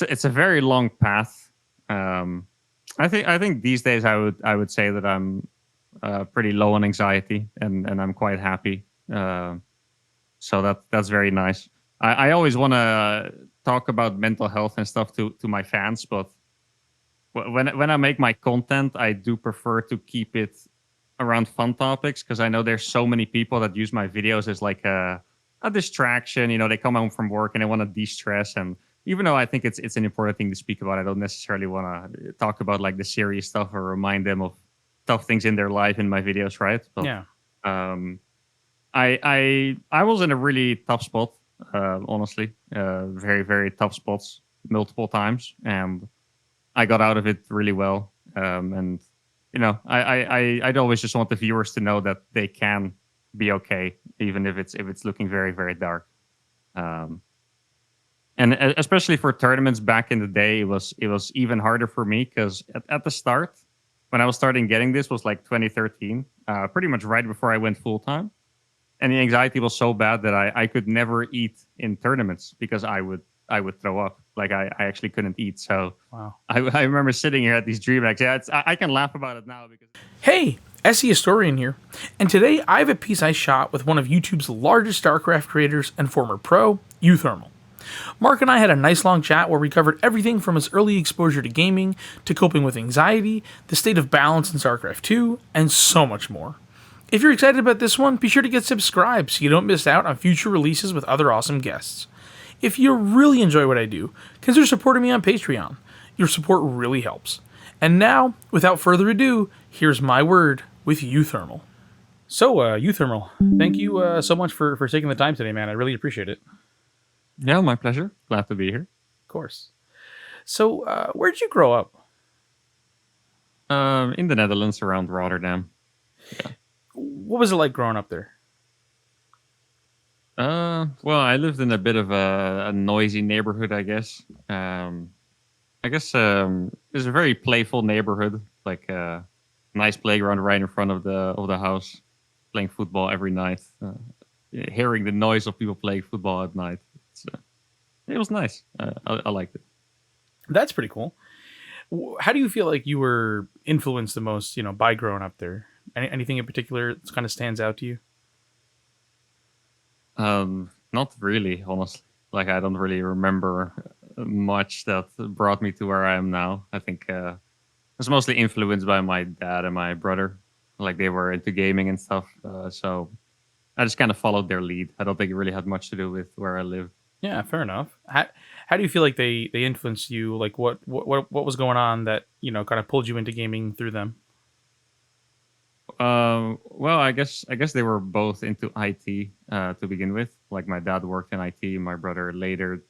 it's a very long path. Um, I think these days I would say that I'm pretty low on anxiety and I'm quite happy. So that's very nice. I always want to talk about mental health and stuff to my fans, but when I make my content, I do prefer to keep it around fun topics because I know there's so many people that use my videos as like a distraction. They come home from work and they want to de-stress. And even though I think it's an important thing to speak about, I don't necessarily want to talk about like the serious stuff or remind them of tough things in their life in my videos, right? But Yeah. um, I was in a really tough spot, honestly, very very tough spots multiple times, and I got out of it really well. And I'd always just want the viewers to know that they can be okay, even if it's looking very very dark. Um, and especially for tournaments back in the day, it was even harder for me because at the start, when I was starting getting this, was like 2013, pretty much right before I went full time, and the anxiety was so bad that I could never eat in tournaments because I would throw up. Like I actually couldn't eat. So Wow. I remember sitting here at these DreamHacks. Yeah, I can laugh about it now because Hey, SE Historian here, and today I have a piece I shot with one of YouTube's largest StarCraft creators and former pro, uThermal. Mark and I had a nice long chat where we covered everything from his early exposure to gaming, to coping with anxiety, the state of balance in StarCraft 2, and so much more. If you're excited about this one, be sure to get subscribed so you don't miss out on future releases with other awesome guests. If you really enjoy what I do, consider supporting me on Patreon. Your support really helps. And now, without further ado, here's my word with uThermal. So, uThermal, thank you so much for taking the time today, man. I really appreciate it. yeah, my pleasure. Glad to be here. Of course. So, where'd you grow up? In the Netherlands, around Rotterdam. What was it like growing up there? Well, I lived in a bit of a noisy neighborhood, I guess. It's a very playful neighborhood, like a nice playground right in front of the house, playing football every night, hearing the noise of people playing football at night. It was nice. I liked it. That's pretty cool. How do you feel like you were influenced the most, by growing up there? Anything in particular that kind of stands out to you? Not really, honestly. Like I don't really remember much that brought me to where I am now. I think it's mostly influenced by my dad and my brother. Like they were into gaming and stuff, so I just kind of followed their lead. I don't think it really had much to do with where I live. Yeah, fair enough. How do you feel like they influenced you? Like what was going on that kind of pulled you into gaming through them? Well, I guess they were both into IT to begin with. Like my dad worked in IT. My brother later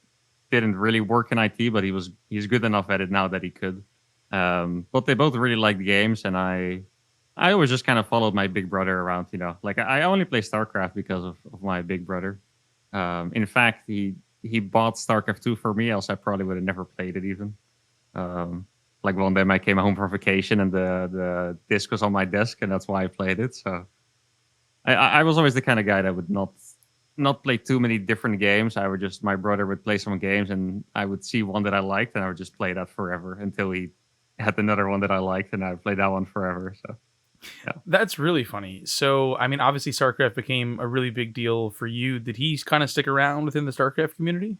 didn't really work in IT, but he's good enough at it now that he could. But they both really liked games, and I always just kind of followed my big brother around. Like I only play StarCraft because of my big brother. In fact, he bought StarCraft 2 for me, else I probably would have never played it even. Um, like one day I came home for vacation and the disc was on my desk, and that's why I played it. So I was always the kind of guy that would not play too many different games. My brother would play some games, and I would see one that I liked, and I would just play that forever until he had another one that I liked, and I would play that one forever. So yeah. That's really funny. So, I mean, obviously StarCraft became a really big deal for you. Did he kind of stick around within the StarCraft community?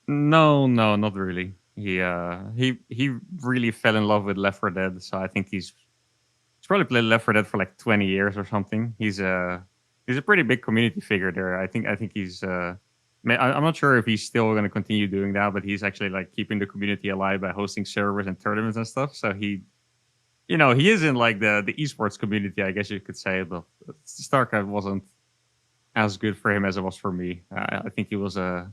No, no, not really. He really fell in love with Left 4 Dead, so I think he's probably played Left 4 Dead for like 20 years or something. He's a pretty big community figure there. I think he's I'm not sure if he's still going to continue doing that, but he's actually like keeping the community alive by hosting servers and tournaments and stuff. So he is in like the esports community, I guess you could say, but StarCraft wasn't as good for him as it was for me. I think he was a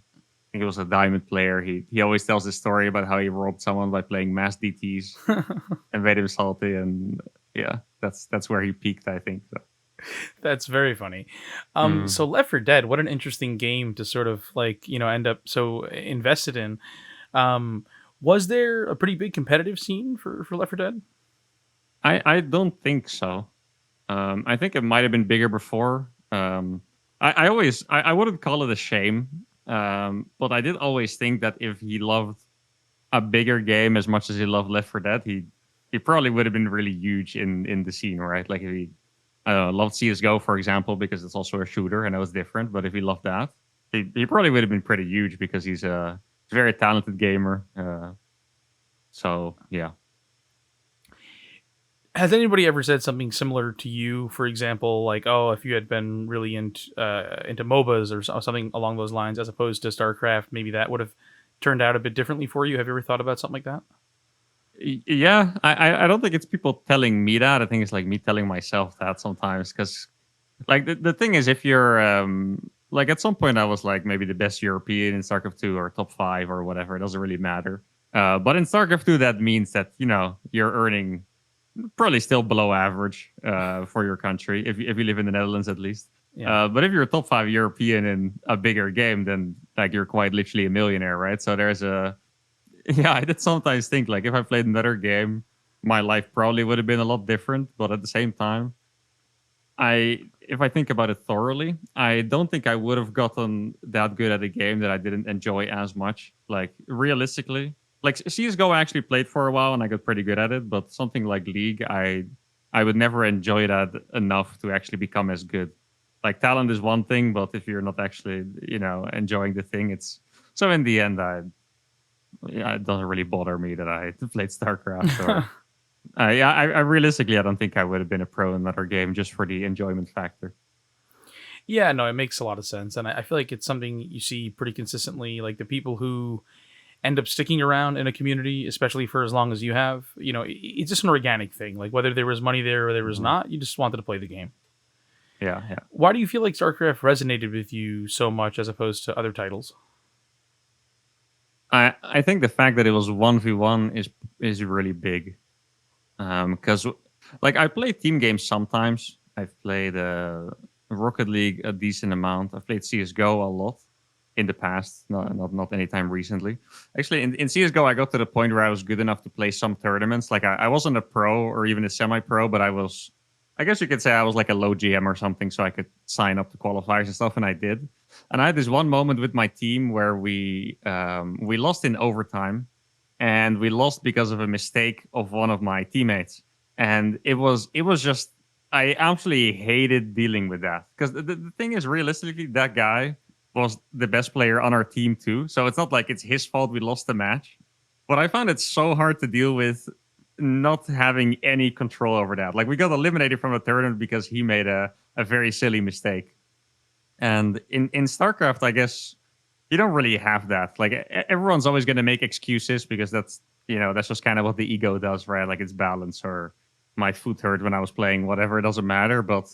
diamond player. He always tells the story about how he robbed someone by playing mass DTs and made him salty, and yeah, that's where he peaked, I think. So. That's very funny. Mm. So Left 4 Dead, what an interesting game to sort of like, end up so invested in. Was there a pretty big competitive scene for Left 4 Dead? I don't think so. I think it might have been bigger before. I wouldn't call it a shame, but I did always think that if he loved a bigger game as much as he loved Left 4 Dead, he probably would have been really huge in the scene, right? Like if he loved CS:GO, for example, because it's also a shooter and it was different. But if he loved that, he probably would have been pretty huge because he's a very talented gamer. So yeah. Has anybody ever said something similar to you? For example, like, oh, if you had been really into MOBAs or something along those lines, as opposed to StarCraft, maybe that would have turned out a bit differently for you. Have you ever thought about something like that? Yeah, I don't think it's people telling me that. I think it's like me telling myself that sometimes. Because like the thing is, if you're like at some point I was like maybe the best European in StarCraft 2 or top 5 or whatever. It doesn't really matter. But in StarCraft 2, that means that you're earning probably still below average for your country if you live in the Netherlands at least. Yeah. But if you're a top 5 European in a bigger game, then like you're quite literally a millionaire, right? So there's a yeah, I did sometimes think like if I played another game, my life probably would have been a lot different. But at the same time, if I think about it thoroughly, I don't think I would have gotten that good at a game that I didn't enjoy as much. Like realistically, like CS:GO, I actually played for a while and I got pretty good at it. But something like League, I would never enjoy that enough to actually become as good. Like talent is one thing, but if you're not actually enjoying the thing, it's so in the end, it doesn't really bother me that I played StarCraft or. Yeah, I realistically, I don't think I would have been a pro in another game just for the enjoyment factor. Yeah, no, it makes a lot of sense, and I feel like it's something you see pretty consistently. Like the people who end up sticking around in a community, especially for as long as you have, it's just an organic thing. Like whether there was money there or there was not, you just wanted to play the game. Yeah, yeah. Why do you feel like StarCraft resonated with you so much as opposed to other titles? I think the fact that it was 1v1 is really big. Because like I play team games sometimes. I've played Rocket League a decent amount. I've played CS:GO a lot in the past, not anytime recently. Actually, in CS:GO, I got to the point where I was good enough to play some tournaments. Like I wasn't a pro or even a semi-pro, but I guess you could say I was like a low GM or something, so I could sign up to qualifiers and stuff, and I did. And I had this one moment with my team where we lost in overtime, and we lost because of a mistake of one of my teammates. And it was just I absolutely hated dealing with that because the thing is, realistically, that guy was the best player on our team too. So it's not like it's his fault we lost the match. But I found it so hard to deal with not having any control over that. Like we got eliminated from a tournament because he made a very silly mistake. And in StarCraft, I guess you don't really have that. Like everyone's always going to make excuses because that's just kind of what the ego does, right? Like it's balance or my foot hurt when I was playing, whatever. It doesn't matter. But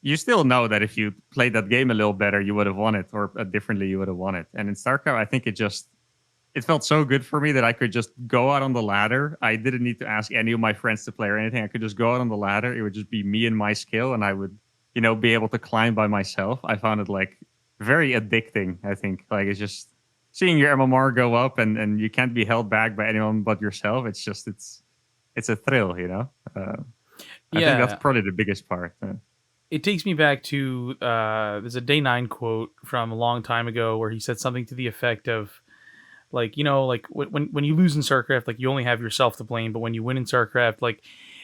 you still know that if you played that game a little better, you would have won it, or differently, you would have won it. And in StarCraft, I think it felt so good for me that I could just go out on the ladder. I didn't need to ask any of my friends to play or anything. I could just go out on the ladder. It would just be me and my skill, and I would, be able to climb by myself. I found it like very addicting. I think like it's just seeing your MMR go up, and you can't be held back by anyone but yourself. It's a thrill, I think that's probably the biggest part. It takes me back to there's a Day 9 quote from a long time ago where he said something to the effect of, like, like when you lose in StarCraft, like you only have yourself to blame, but when you win in StarCraft, like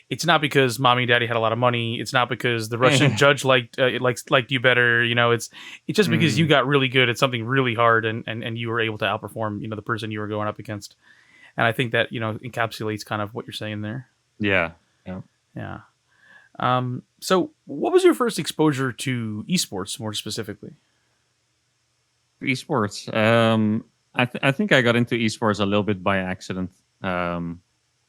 it's not because mommy and daddy had a lot of money. It's not because the Russian judge liked you better. It's just because you got really good at something really hard and you were able to outperform the person you were going up against. And I think that encapsulates kind of what you're saying there. Yeah. Yeah. So what was your first exposure to esports more specifically? Esports. I think I got into esports a little bit by accident.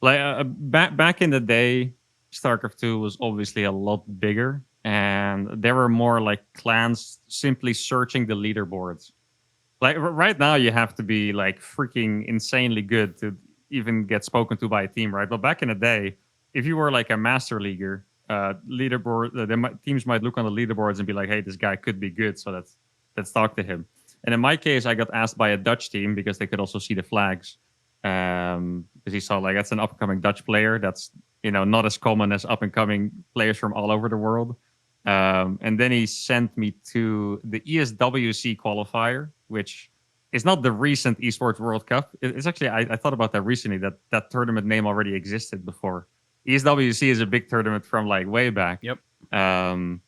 Back in the day, StarCraft 2 was obviously a lot bigger, and there were more like clans simply searching the leaderboards. Like right now, you have to be like freaking insanely good to even get spoken to by a team, right? But back in the day, if you were like a master leaguer, leaderboard, teams might look on the leaderboards and be like, "Hey, this guy could be good, so let's talk to him." And in my case, I got asked by a Dutch team because they could also see the flags. Because he saw like that's an up and coming Dutch player that's not as common as up and coming players from all over the world. And then he sent me to the ESWC qualifier, which it's not the recent Esports World Cup. It's actually I thought about that recently. That tournament name already existed before. ESWC is a big tournament from like way back. Yep. Um,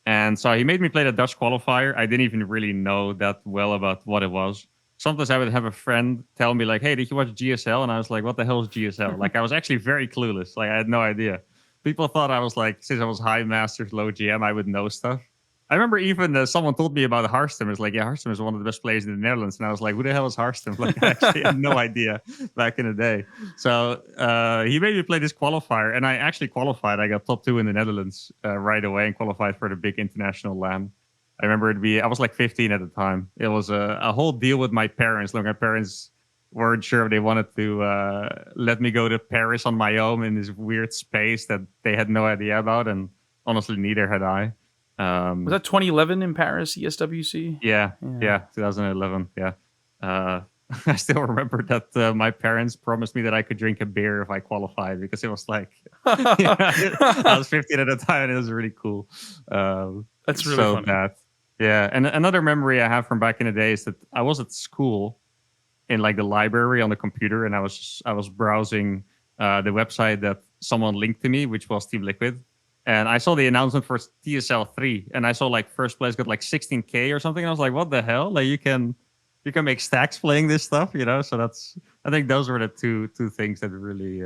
and so he made me play the Dutch qualifier. I didn't even really know that well about what it was. Sometimes I would have a friend tell me like, "Hey, did you watch GSL?" And I was like, "What the hell is GSL?" Like I was actually very clueless. Like I had no idea. People thought I was like, since I was high masters, low GM, I would know stuff. I remember even someone told me about Harstem. It's like, yeah, Harstem is one of the best players in the Netherlands. And I was like, who the hell is Harstem? Like, I actually had no idea back in the day. So he made me play this qualifier. And I actually qualified. I got top 2 in the Netherlands right away and qualified for the big international LAN. I remember I was like 15 at the time. It was a whole deal with my parents. Like, my parents weren't sure if they wanted to let me go to Paris on my own in this weird space that they had no idea about. And honestly, neither had I. Was that 2011 in Paris, ESWC? Yeah, 2011. Yeah. I still remember that my parents promised me that I could drink a beer if I qualified because it was like, I was 15 at the time and it was really cool. That's really so funny. That, yeah. And another memory I have from back in the day is that I was at school in like the library on the computer and I was browsing the website that someone linked to me, which was Team Liquid. And I saw the announcement for TSL 3, and I saw like first place got like 16K or something. And I was like, "What the hell? Like you can make stacks playing this stuff, you know?" So I think those were the two things that really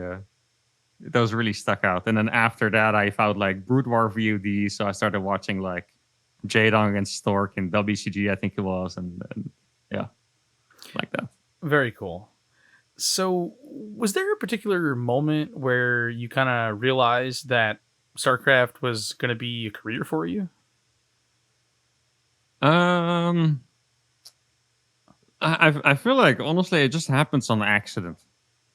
those really stuck out. And then after that, I found like Brood War VOD, so I started watching like Jadong and Stork in WCG, I think it was, and yeah, like that. Very cool. So, was there a particular moment where you kind of realized that StarCraft was going to be a career for you? I feel like honestly it just happens on accident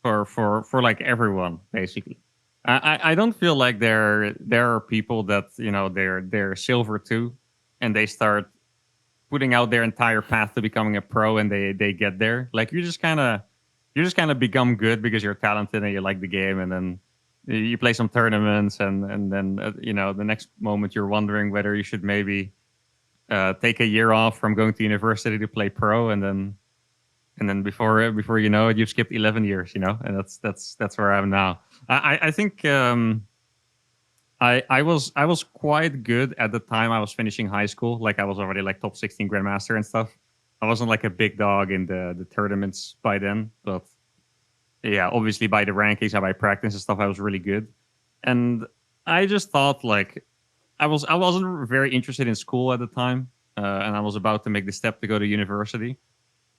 for like everyone basically. I don't feel like there are people that they're silver too, and they start putting out their entire path to becoming a pro and they get there. Like you just kind of become good because you're talented and you like the game, and then you play some tournaments, and then the next moment you're wondering whether you should maybe take a year off from going to university to play pro, and then before you know it, you've skipped 11 years, and that's where I am now. I think I was quite good at the time I was finishing high school. Like I was already like top 16 grandmaster and stuff. I wasn't like a big dog in the tournaments by then, but yeah, obviously by the rankings and by practice and stuff, I was really good. And I just thought like I wasn't very interested in school at the time, and I was about to make the step to go to university.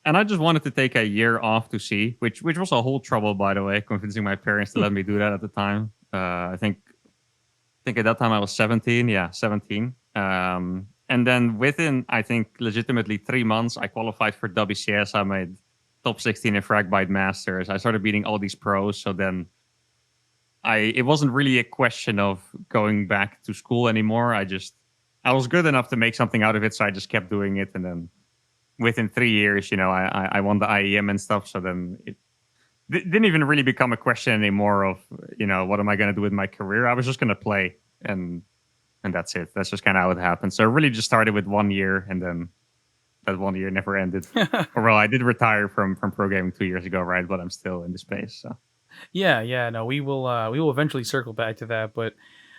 And I just wanted to take a year off to see, which was a whole trouble, by the way, convincing my parents to let me do that at the time. I think at that time I was 17. Yeah, 17. And then within, I think, legitimately 3 months, I qualified for WCS. I made top 16 in Fragbite Masters. I started beating all these pros. So then it wasn't really a question of going back to school anymore. I was good enough to make something out of it. So I just kept doing it. And then within 3 years, I won the IEM and stuff. So then it didn't even really become a question anymore of, what am I going to do with my career? I was just going to play, and that's it. That's just kind of how it happened. So it really just started with 1 year, and then that 1 year never ended. Or well, I did retire from pro gaming 2 years ago, right? But I'm still in the space. So Yeah. No, we will eventually circle back to that, but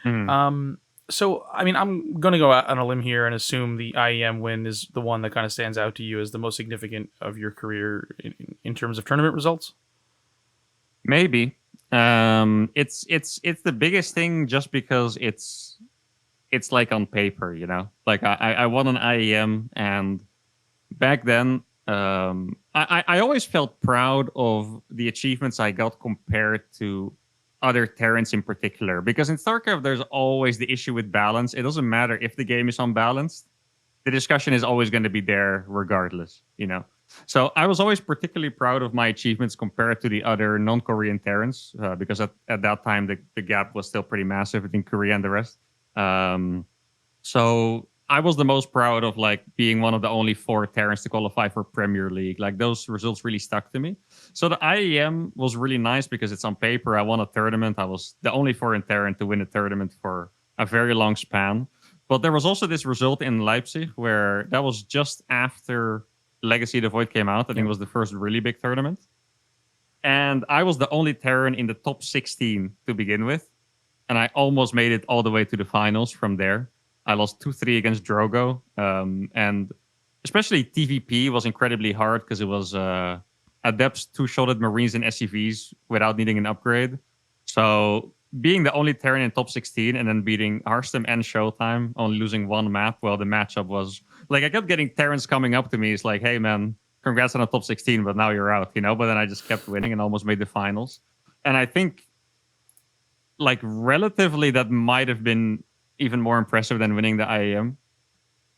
Mhm. so I mean, I'm gonna go out on a limb here and assume the IEM win is the one that kind of stands out to you as the most significant of your career in terms of tournament results. Maybe it's the biggest thing just because it's like on paper, Like I won an IEM, and back then, I always felt proud of the achievements I got compared to other Terrans in particular. Because in StarCraft, there's always the issue with balance. It doesn't matter if the game is unbalanced. The discussion is always going to be there regardless. So I was always particularly proud of my achievements compared to the other non-Korean Terrans, because at that time, the gap was still pretty massive between Korea and the rest. So I was the most proud of like being one of the only 4 Terrans to qualify for Premier League. Like those results really stuck to me. So the IEM was really nice because it's on paper. I won a tournament. I was the only foreign Terran to win a tournament for a very long span. But there was also this result in Leipzig where that was just after Legacy of the Void came out. I think Yep. it was the first really big tournament. And I was the only Terran in the top 16 to begin with. And I almost made it all the way to the finals from there. I lost 2-3 against Drogo. And especially TVP was incredibly hard because it was Adepts, two-shotted Marines, and SCVs without needing an upgrade. So being the only Terran in top 16 and then beating Hearthstone and Showtime, only losing one map, well, the matchup was... Like, I kept getting Terrans coming up to me. It's like, hey, man, congrats on the top 16, but now you're out, you know? But then I just kept winning and almost made the finals. And I think, like, relatively, that might have been even more impressive than winning the IAM.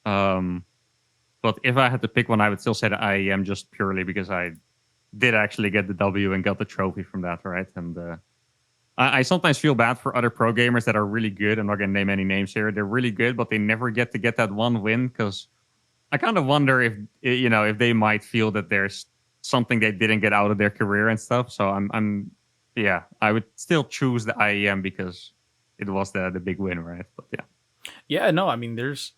But if I had to pick one, I would still say the IAM just purely because I did actually get the W and got the trophy from that, right? And I sometimes feel bad for other pro gamers that are really good. I'm not going to name any names here. They're really good, but they never get to get that one win because I kind of wonder if, you know, if they might feel that there's something they didn't get out of their career and stuff. So yeah, I would still choose the IEM because it was the big win, right? But yeah. Yeah, no, I mean, there's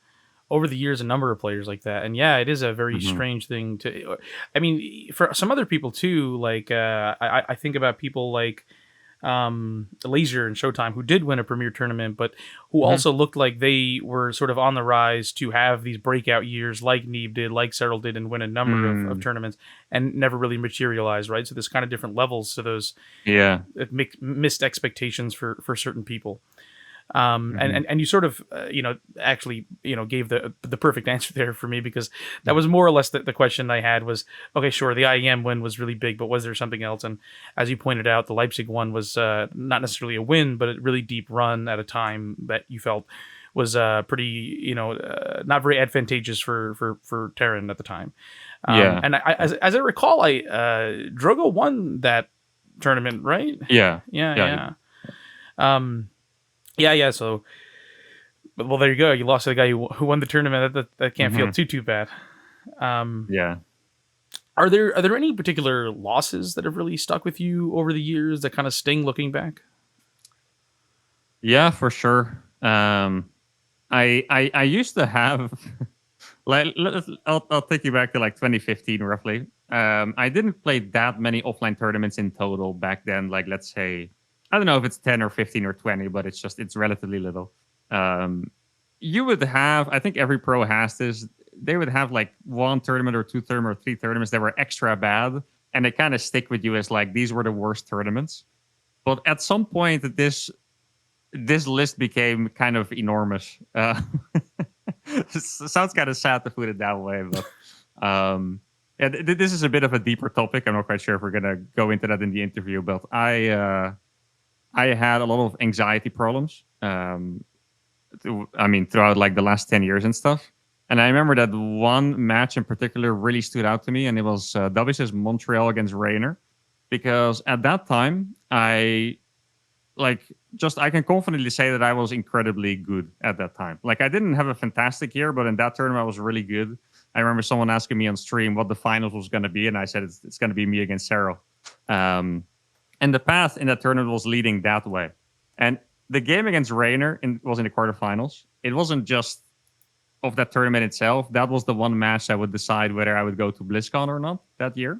over the years a number of players like that, and yeah, it is a very Mhm. strange thing to. I mean, for some other people too, like I think about people like Laser and Showtime who did win a premier tournament, but who Mhm. also looked like they were sort of on the rise to have these breakout years, like Neve did, like Cyril did, and win a number of Mm, tournaments and never really materialized, right? So there's kind of different levels to those yeah. missed expectations for certain people. And, Mhm. and you sort of actually gave the perfect answer there for me, because that was more or less the question I had was, okay, sure, the IEM win was really big, but was there something else? And as you pointed out, the Leipzig one was not necessarily a win, but a really deep run at a time that you felt was pretty not very advantageous for Terran at the time. Yeah. And as I recall, I Drogo won that tournament, right? Yeah. Yeah, Yeah. yeah. Yeah. So, well, there you go. You lost to the guy who won the tournament. That can't feel Mhm. too bad. Yeah. Are there any particular losses that have really stuck with you over the years that kind of sting looking back? Yeah, for sure. I used to have like I'll take you back to like 2015 roughly. I didn't play that many offline tournaments in total back then. Like let's say I don't know if it's 10 or 15 or 20, but it's relatively little. Um, you would have I think every pro has this. They would have like one tournament or two tournament or three tournaments that were extra bad, and they kind of stick with you as like these were the worst tournaments. But at some point, this list became kind of enormous. Sounds kind of sad to put it that way, but yeah, this is a bit of a deeper topic. I'm not quite sure if we're gonna go into that in the interview, but I had a lot of anxiety problems. I mean, throughout like the last 10 years and stuff. And I remember that one match in particular really stood out to me, and it was WSS Montreal against Rainer, because at that time like just I can confidently say that I was incredibly good at that time. Like I didn't have a fantastic year, but in that tournament I was really good. I remember someone asking me on stream what the finals was going to be, and I said it's going to be me against Cyril. Um, and the path in that tournament was leading that way. And the game against Rainer was in the quarterfinals. It wasn't just of that tournament itself. That was the one match that would decide whether I would go to BlizzCon or not that year.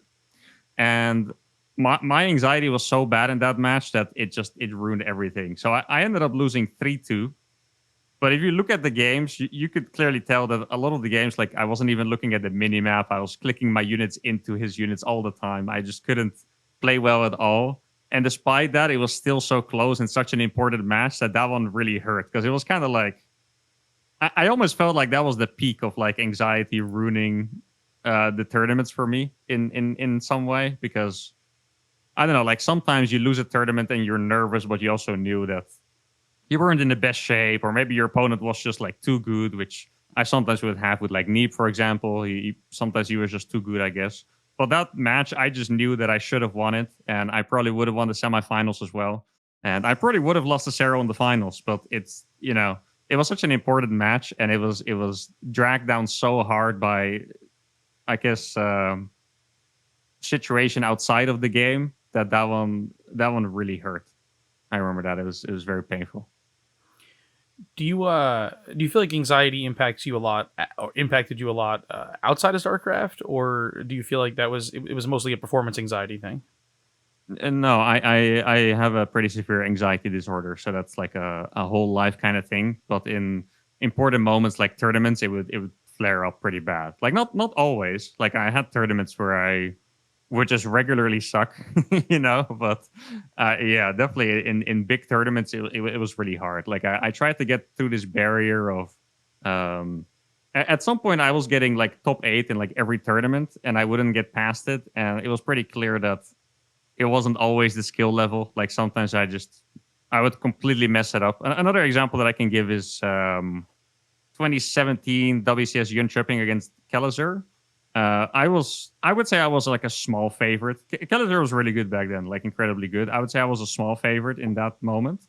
And my anxiety was so bad in that match that it ruined everything. So I ended up losing 3-2. But if you look at the games, you could clearly tell that a lot of the games, like I wasn't even looking at the mini map. I was clicking my units into his units all the time. I just couldn't play well at all. And despite that, it was still so close and such an important match that one really hurt, because it was kind of like I almost felt like that was the peak of like anxiety ruining the tournaments for me in some way, because I don't know, like sometimes you lose a tournament and you're nervous, but you also knew that you weren't in the best shape, or maybe your opponent was just like too good, which I sometimes would have with like Neep, for example. Sometimes he was just too good, I guess. But that match, I just knew that I should have won it, and I probably would have won the semifinals as well. And I probably would have lost to Sarah in the finals, but it's it was such an important match, and it was dragged down so hard by, I guess, situation outside of the game that one really hurt. I remember that it was very painful. Do you feel like anxiety impacts you a lot, or impacted you a lot outside of StarCraft, or do you feel like it was mostly a performance anxiety thing? No, I have a pretty severe anxiety disorder, so that's like a whole life kind of thing. But in important moments like tournaments, it would flare up pretty bad. Like not always. Like I had tournaments where I would just regularly suck, But yeah, definitely in big tournaments, it was really hard. Like I tried to get through this barrier of. At some point, I was getting like top 8 in like every tournament, and I wouldn't get past it. And it was pretty clear that it wasn't always the skill level. Like sometimes I would completely mess it up. Another example that I can give is 2017 WCS Yun tripping against Kelazur. I would say I was like a small favorite. Kelazur was really good back then, like incredibly good. I would say I was a small favorite in that moment.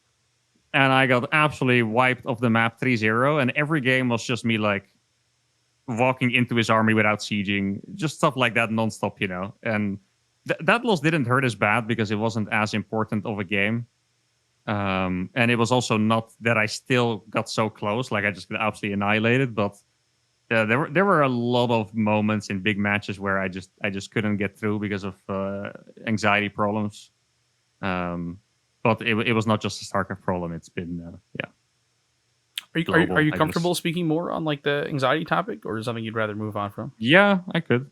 And I got absolutely wiped off the map 3-0. And every game was just me like walking into his army without sieging, just stuff like that nonstop. And that loss didn't hurt as bad because it wasn't as important of a game. And it was also not that I still got so close, like I just got absolutely annihilated. But there were a lot of moments in big matches where I just couldn't get through because of anxiety problems. Um, but it was not just a StarCraft problem. It's been yeah Are global, you I guess. comfortable speaking more on like the anxiety topic, or is it something you'd rather move on from? Yeah, I could.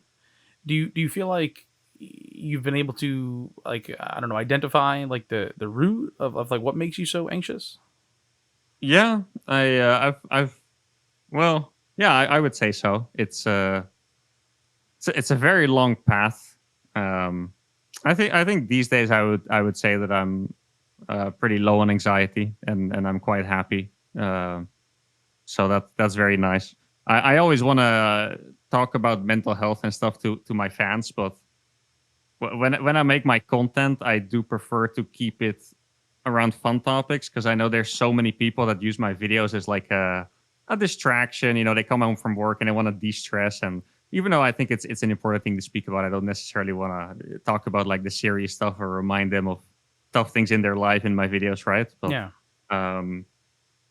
Do you feel like you've been able to, like, I don't know, identify like the root of like what makes you so anxious? Yeah, I've well, yeah, I would say so. It's a very long path. Um, I think these days I would say that I'm pretty low on anxiety and I'm quite happy. So that's very nice. I always want to talk about mental health and stuff to my fans, but when I make my content, I do prefer to keep it around fun topics because I know there's so many people that use my videos as like a distraction. They come home from work and they want to de-stress. And even though I think it's an important thing to speak about, I don't necessarily want to talk about like the serious stuff or remind them of tough things in their life in my videos, right? But Yeah. um,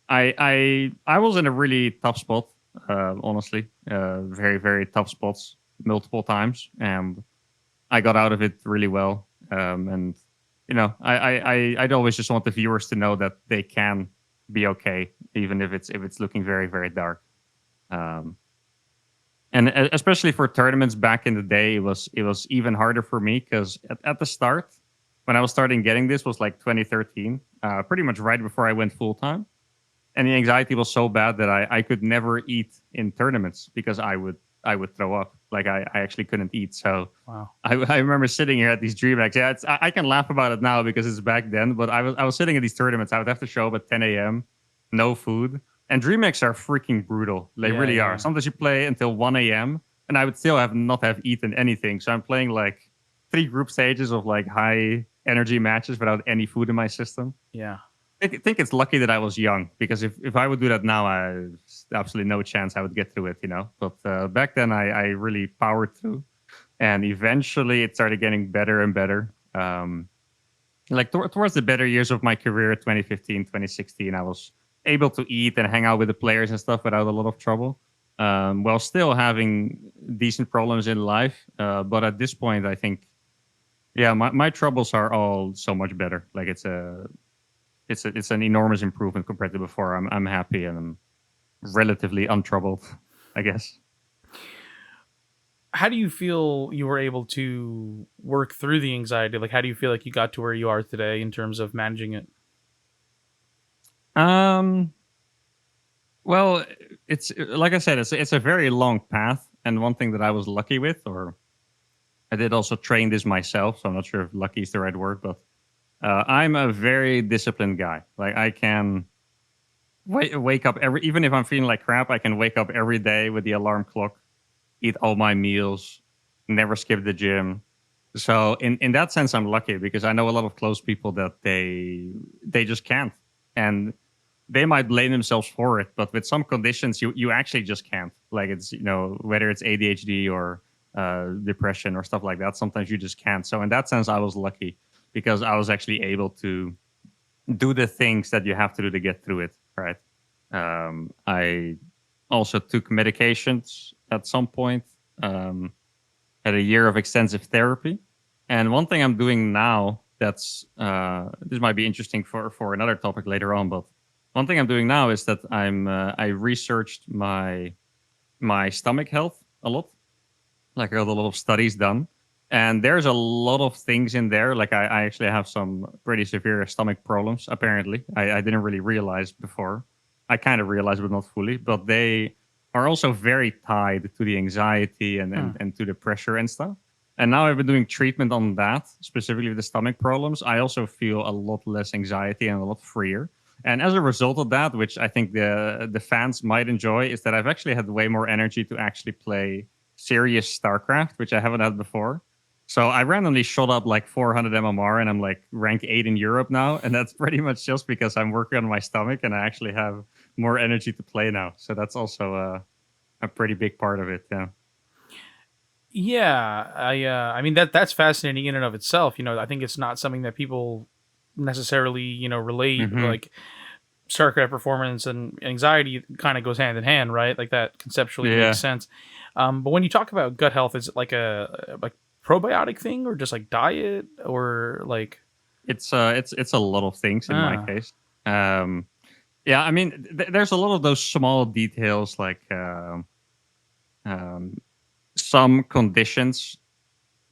I was in a really tough spot, honestly, very very tough spots multiple times, and I got out of it really well. And I'd always just want the viewers to know that they can be okay, even if it's looking very very dark. Um, and especially for tournaments back in the day, it was even harder for me because at the start, when I was starting getting this, was like 2013, pretty much right before I went full time, and the anxiety was so bad that I could never eat in tournaments because I would throw up. Like I actually couldn't eat. So Wow. I remember sitting here at these DreamHacks. Yeah, I can laugh about it now because it's back then. But I was sitting at these tournaments. I would have to show up at 10 a.m. No food. And DreamHacks are freaking brutal. They Yeah, really are. yeah. Sometimes you play until 1 a.m. and I would still have not have eaten anything. So I'm playing like 3 group stages of like high energy matches without any food in my system. Yeah. I think it's lucky that I was young because if I would do that now, I absolutely no chance I would get through it. But back then, I really powered through, and eventually it started getting better and better. Like towards the better years of my career, 2015, 2016, I was able to eat and hang out with the players and stuff without a lot of trouble, while still having decent problems in life. But at this point, I think, yeah, my troubles are all so much better. Like it's an enormous improvement compared to before. I'm happy and I'm relatively untroubled, I guess. How do you feel you were able to work through the anxiety? Like, how do you feel like you got to where you are today in terms of managing it? Um, well, it's like I said, it's a very long path, and one thing that I was lucky with, or I did also train this myself, so I'm not sure if lucky is the right word, but I'm a very disciplined guy. Like I can wake up even if I'm feeling like crap, I can wake up every day with the alarm clock, eat all my meals, never skip the gym. So in that sense, I'm lucky because I know a lot of close people that they just can't, and they might blame themselves for it. But with some conditions, you actually just can't. Like it's whether it's ADHD or depression or stuff like that. Sometimes you just can't. So in that sense, I was lucky because I was actually able to do the things that you have to do to get through it. Right. I also took medications at some point. Um, had a year of extensive therapy, and one thing I'm doing now that's this might be interesting for another topic later on. But one thing I'm doing now is that I researched my stomach health a lot. Like I got a lot of studies done, and there's a lot of things in there. Like I actually have some pretty severe stomach problems. Apparently, I didn't really realize before. I kind of realized, but not fully. But they are also very tied to the anxiety Hmm. and to the pressure and stuff. And now I've been doing treatment on that, specifically with the stomach problems. I also feel a lot less anxiety and a lot freer. And as a result of that, which I think the fans might enjoy, is that I've actually had way more energy to actually play serious StarCraft, which I haven't had before. So I randomly shot up like 400 MMR, and I'm like rank 8 in Europe now, and that's pretty much just because I'm working on my stomach and I actually have more energy to play now. So that's also a pretty big part of it. Yeah. Yeah, I mean that's fascinating in and of itself. I think it's not something that people necessarily relate, Hmm. like StarCraft performance and anxiety kind of goes hand in hand, right? Like that conceptually makes Yeah. sense. But when you talk about gut health, is it like a like probiotic thing or just like diet or like It's a lot of things in my uh case. Um, yeah, I mean, there's a lot of those small details like um, some conditions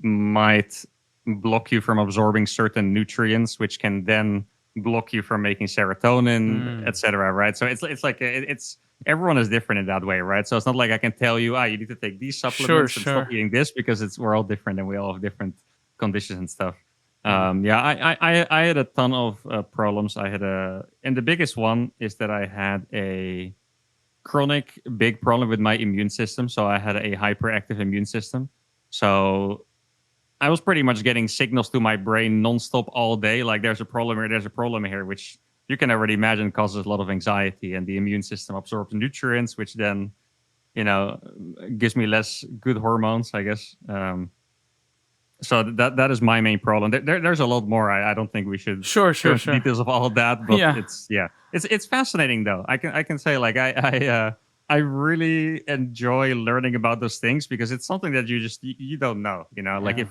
might block you from absorbing certain nutrients, which can then block you from making serotonin, mm, etc. Right? So it's like it's everyone is different in that way, right? So it's not like I can tell you, you need to take these sure, supplements and stop sure. eating this because it's we're all different and we all have different conditions and stuff. Mm, Yeah, I had a ton of problems. I had and the biggest one is that I had a chronic big problem with my immune system. So I had a hyperactive immune system. So I was pretty much getting signals to my brain nonstop all day. Like there's a problem here, there's a problem here, which you can already imagine causes a lot of anxiety. And the immune system absorbs nutrients, which then, you know, gives me less good hormones, I guess. So that is my main problem. There's a lot more. I don't think we should sure, go sure, into sure. details of all of that, but Yeah, it's yeah, it's fascinating though. I can say like I really enjoy learning about those things because it's something that you don't know. You know, like yeah.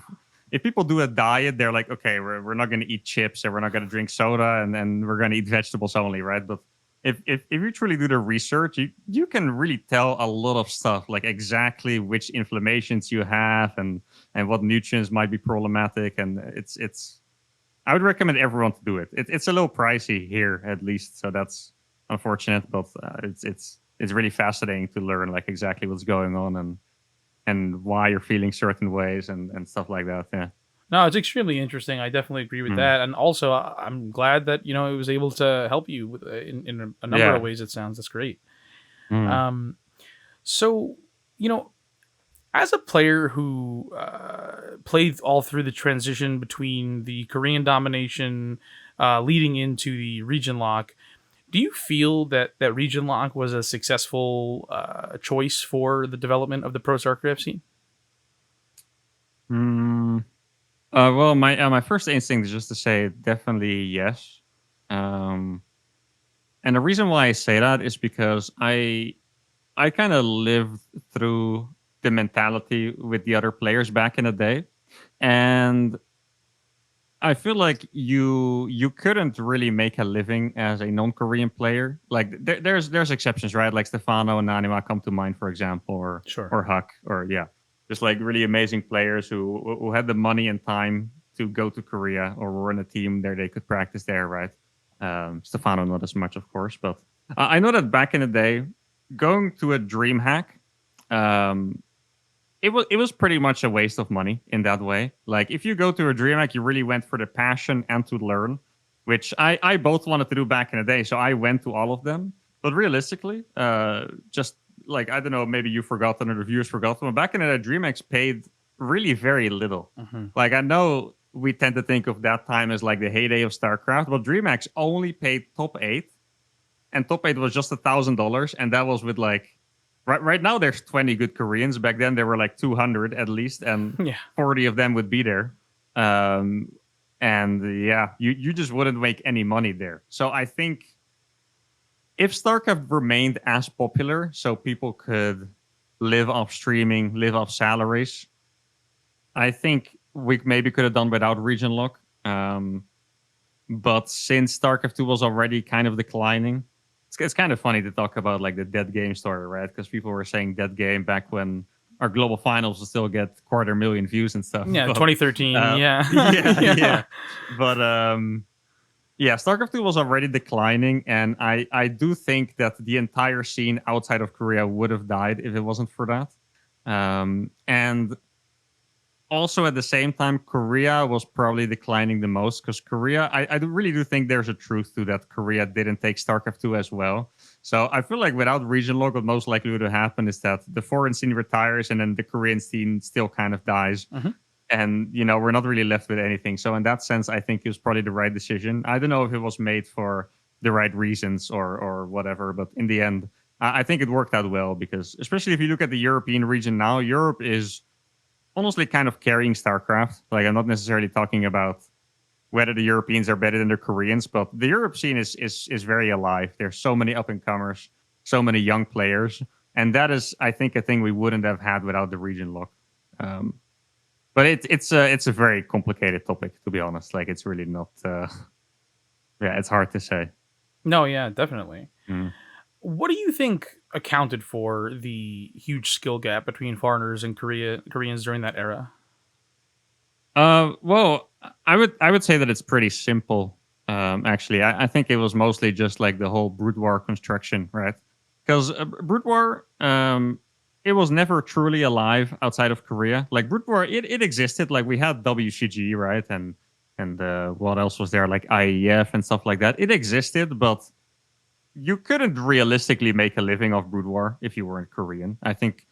if people do a diet, they're like, okay, we're not going to eat chips and we're not going to drink soda and we're going to eat vegetables only, right? But if you truly do the research, you can really tell a lot of stuff, like exactly which inflammations you have and what nutrients might be problematic. And it's I would recommend everyone to do it. It's a little pricey here at least, so that's unfortunate, but it's really fascinating to learn like exactly what's going on and why you're feeling certain ways and stuff like that. Yeah. No, it's extremely interesting. I definitely agree with Mm. that, and also I'm glad that it was able to help you with, in a number of Yeah. ways. It sounds that's great. Mm. Um, so you know, as a player who played all through the transition between the Korean domination leading into the region lock, do you feel that region lock was a successful choice for the development of the pro StarCraft scene? Mm. Well, my first instinct is just to say definitely yes. Um, and the reason why I say that is because I kind of lived through the mentality with the other players back in the day, and I feel like you couldn't really make a living as a non-Korean player. Like there's exceptions, right? Like Stefano and Nanima come to mind, for example, Sure. or Huck, or yeah, just like really amazing players who had the money and time to go to Korea or were in a team there they could practice there, right? Stefano not as much, of course, but I know that back in the day, going to a DreamHack, um, it was pretty much a waste of money in that way. Like if you go to a DreamHack, you really went for the passion and to learn, which I both wanted to do back in the day. So I went to all of them. But realistically, just like I don't know, maybe you forgotten or the viewers forgotten. But back in the day, DreamHacks paid really very little. Hmm. Like I know we tend to think of that time as like the heyday of StarCraft, but DreamHacks only paid top eight, and top eight was just $1,000, and that was with like right now there's 20 good Koreans. Back then there were like 200 at least, and Yeah. 40 of them would be there. Um, and yeah, you just wouldn't make any money there. So I think if StarCraft remained as popular, so people could live off streaming, live off salaries, I think we maybe could have done without region lock. But since StarCraft 2 was already kind of declining, it's kind of funny to talk about like the dead game story, right? Because people were saying dead game back when our global finals will still get 250,000 views and stuff. Yeah, But 2013. Yeah. yeah, Yeah. yeah. But yeah, StarCraft 2 was already declining, and I do think that the entire scene outside of Korea would have died if it wasn't for that. And also at the same time, Korea was probably declining the most because Korea, I really do think there's a truth to that. Korea didn't take StarCraft 2 as well. So I feel like without region lock, what most likely would have happened is that the foreign scene retires and then the Korean scene still kind of dies. And, we're not really left with anything. So in that sense, I think it was probably the right decision. I don't know if it was made for the right reasons or whatever, but in the end, I think it worked out well because especially if you look at the European region now, Europe is honestly kind of carrying StarCraft. Like I'm not necessarily talking about whether the Europeans are better than the Koreans, but the Europe scene is very alive. There's so many up and comers, so many young players, and that is, I think, a thing we wouldn't have had without the region lock. But it's a very complicated topic, to be honest. Like it's really not. Yeah, it's hard to say. No, yeah, definitely. Mm. What do you think accounted for the huge skill gap between foreigners and Koreans during that era? Well, I would say that it's pretty simple. Actually, I think it was mostly just like the whole Brood War construction, right? Because Brood War, it was never truly alive outside of Korea. Like Brood War, it existed. Like we had WCG, right, and what else was there? Like IEF and stuff like that. It existed, but you couldn't realistically make a living off Brood War if you weren't Korean. I think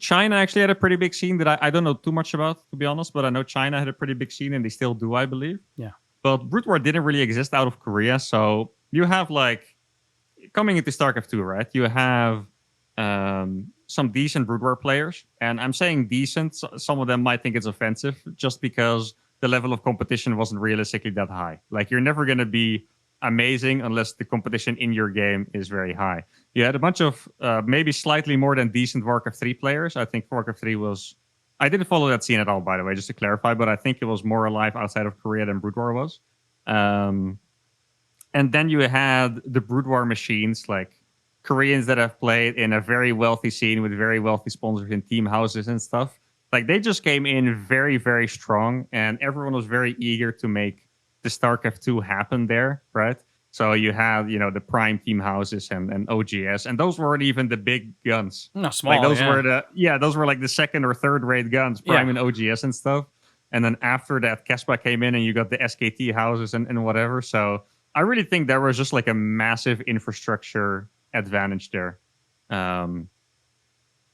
China actually had a pretty big scene that I don't know too much about, to be honest, but I know China had a pretty big scene and they still do, I believe. Yeah. But Brood War didn't really exist out of Korea. So you have like coming into StarCraft 2, right? You have some decent Brood War players. And I'm saying decent. Some of them might think it's offensive just because the level of competition wasn't realistically that high. Like you're never going to be amazing unless the competition in your game is very high. You had a bunch of maybe slightly more than decent Warcraft 3 players. I think Warcraft 3 was... I didn't follow that scene at all, by the way, just to clarify, but I think it was more alive outside of Korea than Brood War was. And then you had the Brood War machines, like Koreans that have played in a very wealthy scene with very wealthy sponsors and team houses and stuff. Like they just came in very, very strong, and everyone was very eager to make the StarCraft 2 happened there, right? So you had, the prime team houses and OGS, and those weren't even the big guns. No, small. Like those yeah. those were like the second or third rate guns, prime and OGS and stuff. And then after that, Kespa came in and you got the SKT houses and whatever. So I really think there was just like a massive infrastructure advantage there. And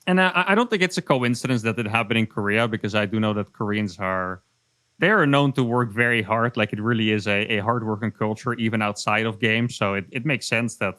I don't think it's a coincidence that it happened in Korea, because I do know that Koreans they are known to work very hard. Like it really is a hard-working culture, even outside of games. So it makes sense that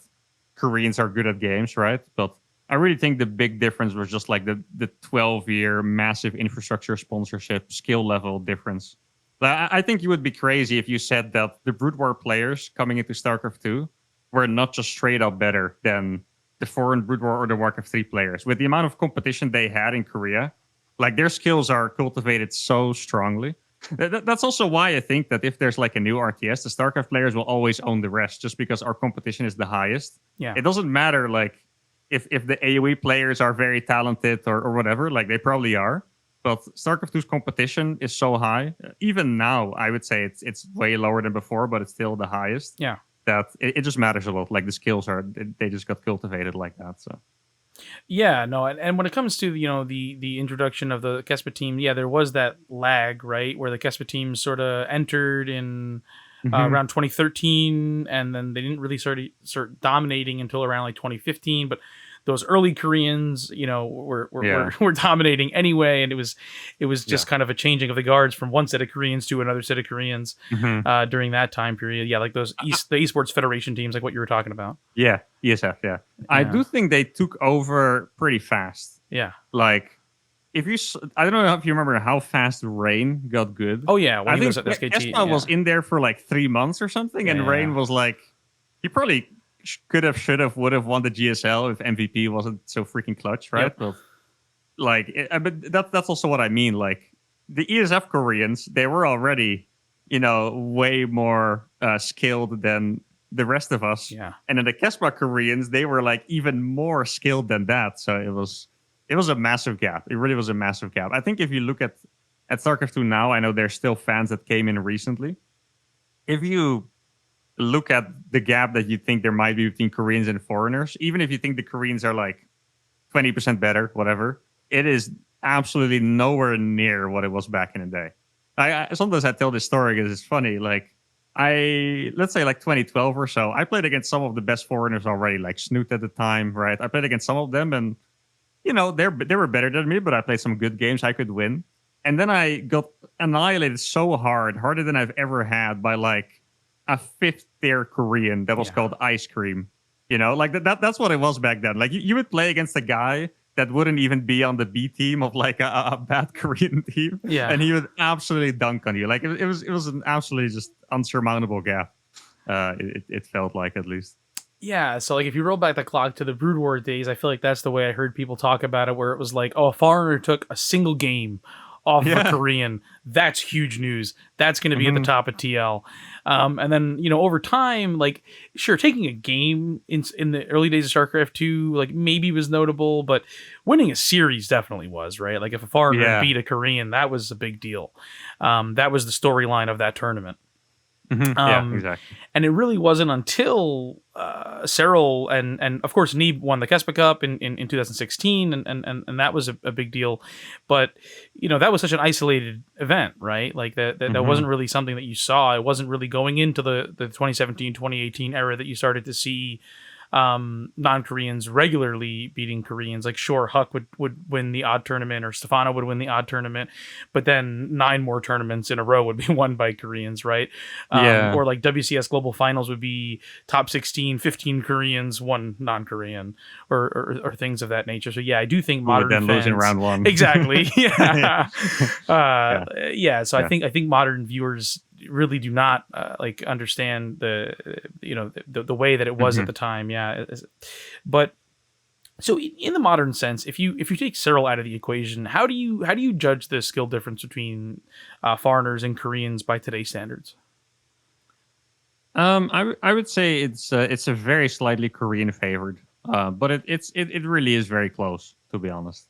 Koreans are good at games, right? But I really think the big difference was just like the 12-year massive infrastructure, sponsorship, skill level difference. I think you would be crazy if you said that the Brood War players coming into StarCraft 2 were not just straight up better than the foreign Brood War or the Warcraft 3 players. With the amount of competition they had in Korea, like their skills are cultivated so strongly. That's also why I think that if there's like a new RTS, the StarCraft players will always own the rest, just because our competition is the highest. Yeah. It doesn't matter like if the AoE players are very talented or whatever, like they probably are. But StarCraft 2's competition is so high. Even now, I would say it's way lower than before, but it's still the highest. Yeah. That it just matters a lot. Like the skills they just got cultivated like that. So. Yeah, no, and when it comes to the introduction of the Kespa team, yeah, there was that lag, right, where the Kespa team sort of entered in around 2013, and then they didn't really start dominating until around like 2015. But those early Koreans, were dominating anyway, and it was just kind of a changing of the guards from one set of Koreans to another set of Koreans during that time period. Yeah, like the esports federation teams, like what you were talking about. Yeah, ESF. Yeah, I do think they took over pretty fast. Yeah, like I don't know if you remember how fast Rain got good. Oh yeah, I think SKT was in there for like 3 months or something, and Rain was like, he probably could have, should have, would have won the GSL if MVP wasn't so freaking clutch, right? Yep. But like, but that's also what I mean. Like the ESF Koreans, they were already, way more skilled than the rest of us. Yeah. And then the Kespa Koreans, they were like even more skilled than that. So it was a massive gap. It really was a massive gap. I think if you look at StarCraft 2 now, I know there's still fans that came in recently. If you look at the gap that you think there might be between Koreans and foreigners, even if you think the Koreans are like 20% better, whatever, it is absolutely nowhere near what it was back in the day. Sometimes I tell this story because it's funny. Like let's say like 2012 or so, I played against some of the best foreigners already, like Snoot at the time, right? I played against some of them, and they were better than me, but I played some good games I could win. And then I got annihilated so hard, harder than I've ever had, by like a fifth tier Korean that was called Ice Cream. Like that's what it was back then. Like you would play against a guy that wouldn't even be on the B team of like a bad Korean team. Yeah. And he would absolutely dunk on you. Like it was an absolutely just unsurmountable gap. It felt like, at least. Yeah, so like if you roll back the clock to the Brood War days, I feel like that's the way I heard people talk about it, where it was like, oh, a foreigner took a single game off of a Korean. That's huge news. That's going to be at the top of TL. And then, over time, like, sure, taking a game in the early days of StarCraft 2, like, maybe was notable, but winning a series definitely was, right? Like, if a foreigner beat a Korean, that was a big deal. That was the storyline of that tournament. Yeah, exactly. And it really wasn't until Cyril and of course Neeb won the Kespa Cup in 2016, and that was a big deal. But that was such an isolated event, right? Like that wasn't really something that you saw. It wasn't really going into the 2017, 2018 era that you started to see non-Koreans regularly beating Koreans. Like, sure, Huck would win the odd tournament, or Stefano would win the odd tournament, but then 9 more tournaments in a row would be won by Koreans, right? Or like WCS Global Finals would be top 16, 15 Koreans, 1 non-Korean, or things of that nature. So yeah, I do think modern then fans, losing round 1. Exactly. Yeah. So Yeah. I think modern viewers really do not like understand the way that it was at the time. But so in the modern sense, if you take Cyril out of the equation, how do you judge the skill difference between foreigners and Koreans by today's standards? I would say it's a very slightly Korean favored, but it really is very close, to be honest.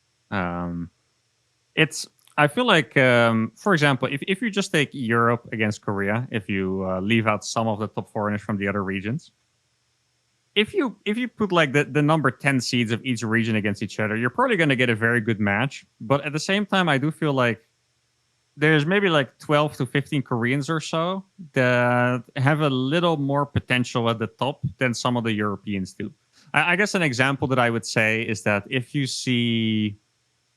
I feel like, for example, if you just take Europe against Korea, if you leave out some of the top foreigners from the other regions, if you put like the number 10 seeds of each region against each other, you're probably going to get a very good match. But at the same time, I do feel like there's maybe like 12 to 15 Koreans or so that have a little more potential at the top than some of the Europeans do. I guess an example that I would say is that if you see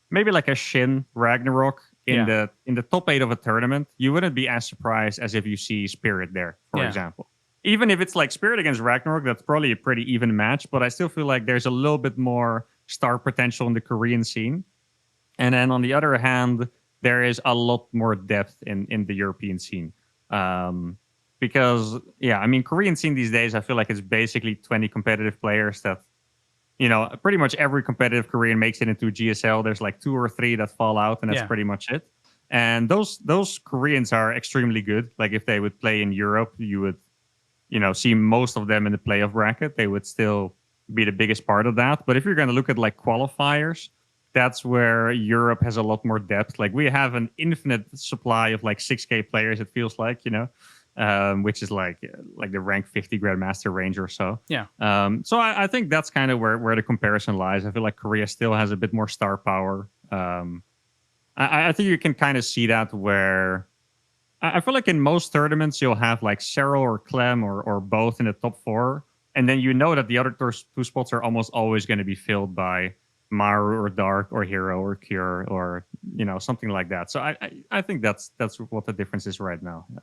maybe like a Shin Ragnarok in the top 8 of a tournament, you wouldn't be as surprised as if you see Spirit there, for example. Even if it's like Spirit against Ragnarok, that's probably a pretty even match, but I still feel like there's a little bit more star potential in the Korean scene. And then on the other hand, there is a lot more depth in the European scene. Because, Korean scene these days, I feel like it's basically 20 competitive players that, pretty much every competitive Korean makes it into GSL. There's like 2 or 3 that fall out, and that's pretty much it. And those Koreans are extremely good. Like if they would play in Europe, you would, see most of them in the playoff bracket. They would still be the biggest part of that. But if you're going to look at like qualifiers, that's where Europe has a lot more depth. Like we have an infinite supply of like 6K players, it feels like, which is like the rank 50 Grandmaster range or so. Yeah. So I think that's kind of where the comparison lies. I feel like Korea still has a bit more star power. I think you can kind of see that where I feel like in most tournaments you'll have like Cyril or Clem or both in the top 4. And then that the other 2 spots are almost always going to be filled by Maru or Dark or Hero or Cure or, something like that. So I think that's what the difference is right now. Yeah.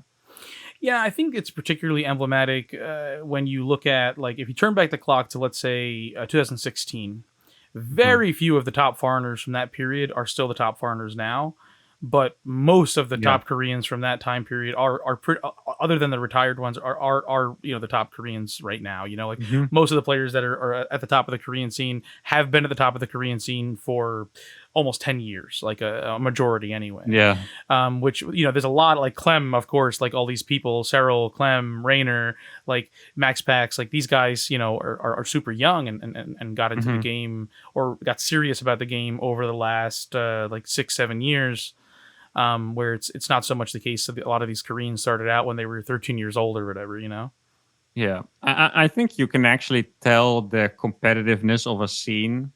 Yeah, I think it's particularly emblematic when you look at, like, if you turn back the clock to, let's say, 2016, very few of the top foreigners from that period are still the top foreigners now. but most of the Yeah. top Koreans from that time period are other than the retired ones are the top Koreans right now. Like Hmm. most of the players that are at the top of the Korean scene have been at the top of the Korean scene for almost 10 years, like a majority anyway. Yeah. Which there's a lot like Clem, of course, like all these people, Cyril, Clem, Rayner, like Max Pax, like these guys, are super young and got into the Hmm. game or got serious about the game over the last like 6-7 years. Where it's not so much the case of a lot of these Koreans started out when they were 13 years old or whatever. Yeah. I think you can actually tell the competitiveness of a scene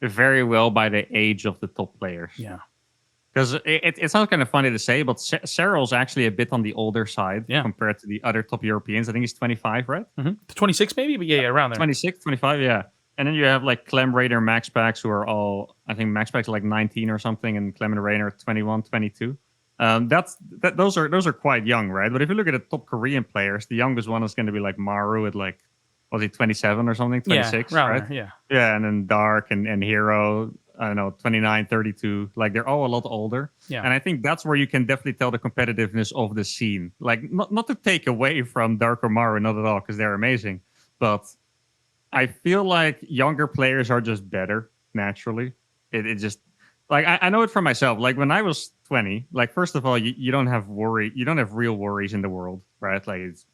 very well by the age of the top players. Yeah. Because it's not kind of funny to say, but Cyril's actually a bit on the older side Yeah. compared to the other top Europeans. I think he's 25, right? 26 maybe, but yeah, around there. 26, 25, yeah. And then you have like Clem, Raider, Max Pax, who are all, I think Max Pax like 19 or something, and Clem and Raider 21, 22. Those are quite young, right? But if you look at the top Korean players, the youngest one is going to be like Maru at like, was he 27 or something? 26, yeah, right? there, yeah. Yeah, and then Dark and Hero, I don't know, 29, 32. Like they're all a lot older. Yeah. And I think that's where you can definitely tell the competitiveness of the scene. Like not to take away from Dark or Maru, not at all, because they're amazing. But I feel like younger players are just better naturally. It just like I know it for myself. Like when I was 20, like first of all, you don't have you don't have real worries in the world, right? Like it's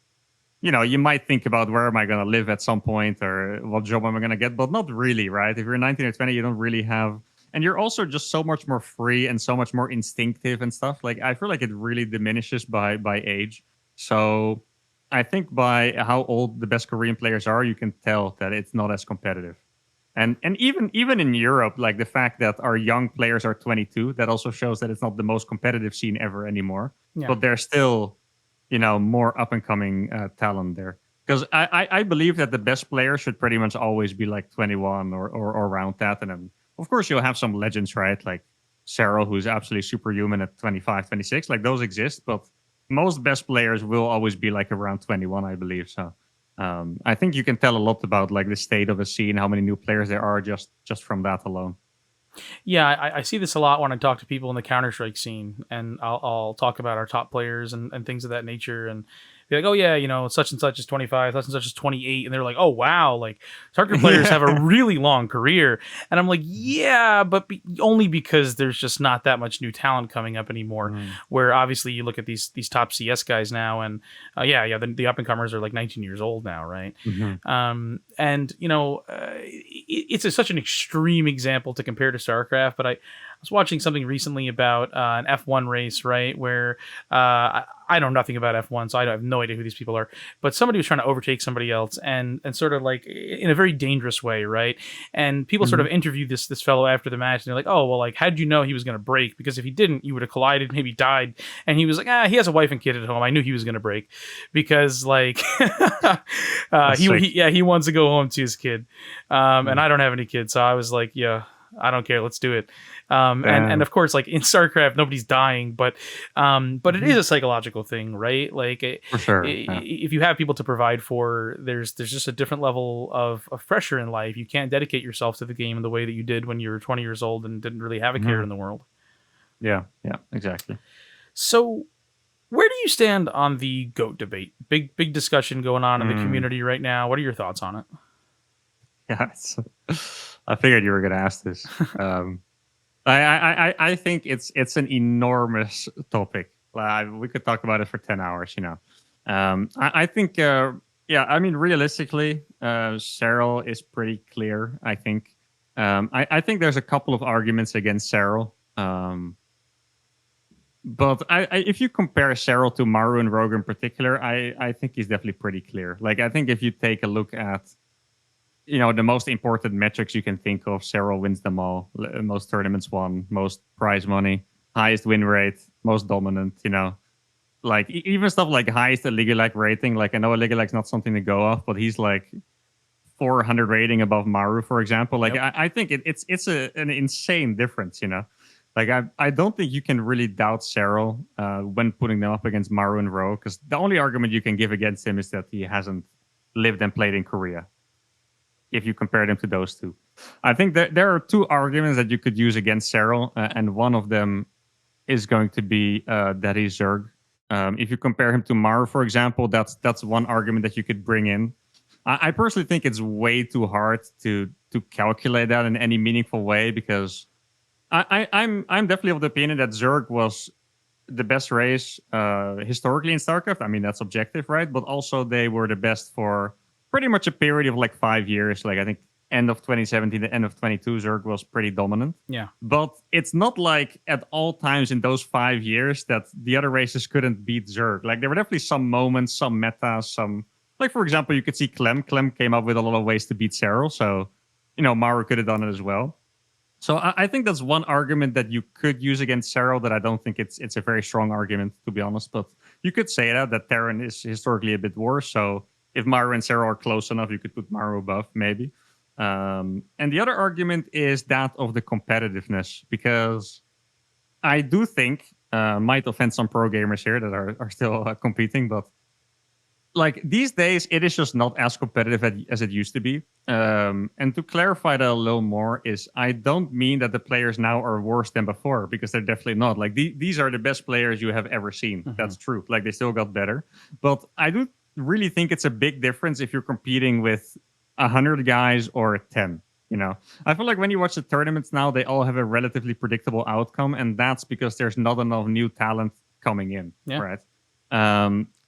you might think about where am I going to live at some point or what job am I going to get, but not really, right? If you're 19 or 20, you don't really have, and you're also just so much more free and so much more instinctive and stuff. Like I feel like it really diminishes by age. So I think by how old the best Korean players are, you can tell that it's not as competitive. And even in Europe, like the fact that our young players are 22, that also shows that it's not the most competitive scene ever anymore. Yeah. But there's still more up and coming talent there. Because I believe that the best player should pretty much always be like 21 or around that. And then, of course, you'll have some legends, right? Like Cyril, who's absolutely superhuman at 25, 26. Like those exist. But most best players will always be like around 21, I believe. So I think you can tell a lot about like the state of a scene, how many new players there are just from that alone. Yeah, I see this a lot when I talk to people in the Counter-Strike scene, and I'll talk about our top players and things of that nature, and be like, oh yeah, such and such is 25, such and such is 28, and they're like, oh wow, like StarCraft players have a really long career, and I'm like, yeah, but only because there's just not that much new talent coming up anymore. Where obviously you look at these top CS guys now, and the up and comers are like 19 years old now, right? And it's such an extreme example to compare to StarCraft, but I was watching something recently about an F1 race, right, where I know nothing about F1, so I have no idea who these people are, but somebody was trying to overtake somebody else and sort of like in a very dangerous way, right? And people sort of interviewed this fellow after the match, and they're like, oh, well, like, how'd you know he was going to break? Because if he didn't, you would have collided, maybe died. And he was like, he has a wife and kid at home. I knew he was going to break because like he wants to go home to his kid. And I don't have any kids, so I was like, yeah, I don't care. Let's do it. And of course, like in StarCraft, nobody's dying, but it is a psychological thing, right? Like For sure. If you have people to provide for, there's just a different level of pressure in life. You can't dedicate yourself to the game in the way that you did when you were 20 years old and didn't really have a care in the world. Yeah, exactly. So where do you stand on the GOAT debate? Big discussion going on in the community right now. What are your thoughts on it? Yeah, I figured you were going to ask this. I think it's an enormous topic. We could talk about it for 10 hours, I think, I mean, realistically, Cyril is pretty clear, I think. I think there's a couple of arguments against Cyril. But if you compare Cyril to Maru and Rogue in particular, I think he's definitely pretty clear. Like, I think if you take a look at the most important metrics you can think of, Cyril wins them all. Most tournaments won, most prize money, highest win rate, most dominant, Like, even stuff like highest League rating. Like, I know League not something to go off, but he's like 400 rating above Maru, for example. Like, yep. I think it's an insane difference, Like, I don't think you can really doubt Cyril when putting them up against Maru and Rogue, because the only argument you can give against him is that he hasn't lived and played in Korea. If you compare them to those two, I think that there are two arguments that you could use against Cyril, and one of them is going to be Daddy Zerg. If you compare him to Maru, for example, that's one argument that you could bring in. I personally think it's way too hard to calculate that in any meaningful way because I'm definitely of the opinion that Zerg was the best race historically in StarCraft. I mean, that's objective, right? But also they were the best for pretty much a period of like 5 years. Like I think end of 2017 to end of 22, Zerg was pretty dominant. Yeah. But it's not like at all times in those 5 years that the other races couldn't beat Zerg. Like there were definitely some moments, some metas, some like for example, you could see Clem. Clem came up with a lot of ways to beat Serral. So, Maru could have done it as well. So I think that's one argument that you could use against Serral that I don't think it's a very strong argument, to be honest. But you could say that Terran is historically a bit worse. So if Maru and Serral are close enough, you could put Maru above, maybe. And the other argument is that of the competitiveness, because I do think, might offend some pro gamers here that are still competing, but like these days, it is just not as competitive as it used to be. And to clarify that a little more is I don't mean that the players now are worse than before, because they're definitely not. Like these are the best players you have ever seen. Mm-hmm. That's true. Like they still got better. But I do really think it's a big difference if you're competing with 100 guys or 10. I feel like when you watch the tournaments now, they all have a relatively predictable outcome. And that's because there's not enough new talent coming in. Yeah. Right.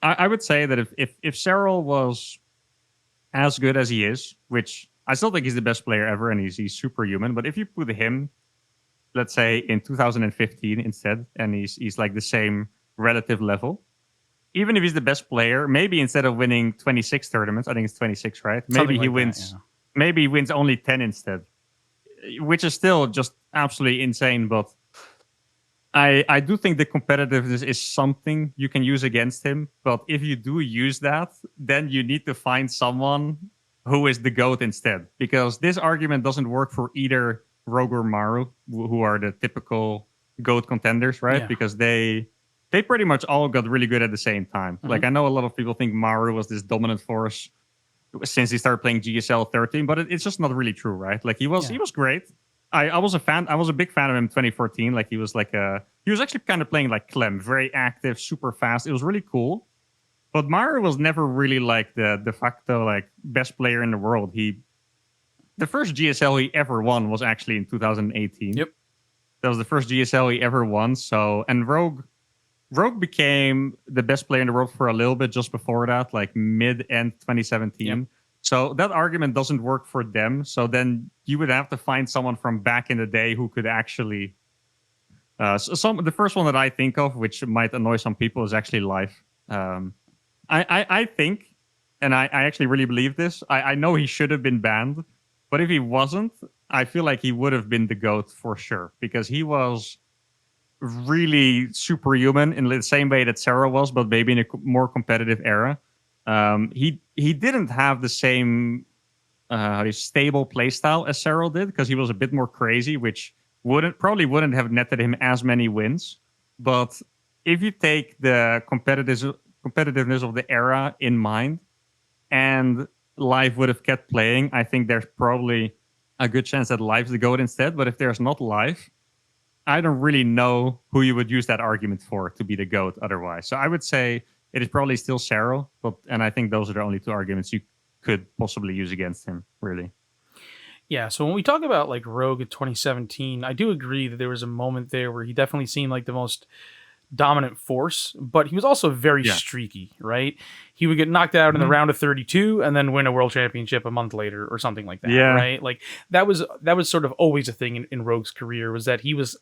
I would say that if Serral was as good as he is, which I still think he's the best player ever and he's superhuman, but if you put him, let's say in 2015 instead, and he's like the same relative level, even if he's the best player, maybe instead of winning 26 tournaments, I think it's 26, right? Maybe he wins. Maybe he wins only 10 instead, which is still just absolutely insane, but I do think the competitiveness is something you can use against him. But if you do use that, then you need to find someone who is the GOAT instead. Because this argument doesn't work for either Rogue or Maru, who are the typical GOAT contenders, right? Yeah. Because they pretty much all got really good at the same time. Mm-hmm. Like I know a lot of people think Maru was this dominant force since he started playing GSL 13, but it's just not really true, right? Like he was great. I was a fan. I was a big fan of him in 2014. Like he was actually kind of playing like Clem, very active, super fast. It was really cool. But Maru was never really like the de facto like best player in the world. The first GSL he ever won was actually in 2018. Yep, that was the first GSL he ever won. So and Rogue became the best player in the world for a little bit just before that, like mid-end 2017. Yep. So that argument doesn't work for them. So then you would have to find someone from back in the day who could actually. The first one that I think of, which might annoy some people, is actually Life. I think, and I actually really believe this. I know he should have been banned, but if he wasn't, I feel like he would have been the GOAT for sure, because he was really superhuman in the same way that Serral was, but maybe in a more competitive era. He didn't have the same stable playstyle as Serral did, because he was a bit more crazy, which probably wouldn't have netted him as many wins. But if you take the competitiveness of the era in mind, and Live would have kept playing, I think there's probably a good chance that Live's the GOAT instead. But if there's not Live, I don't really know who you would use that argument for to be the GOAT otherwise. So I would say it is probably still Serral, and I think those are the only two arguments you could possibly use against him, really. Yeah, so when we talk about like Rogue in 2017, I do agree that there was a moment there where he definitely seemed like the most dominant force, but he was also very streaky, right? He would get knocked out in the round of 32 and then win a world championship a month later or something like that, right? Like that was sort of always a thing in Rogue's career, was that he was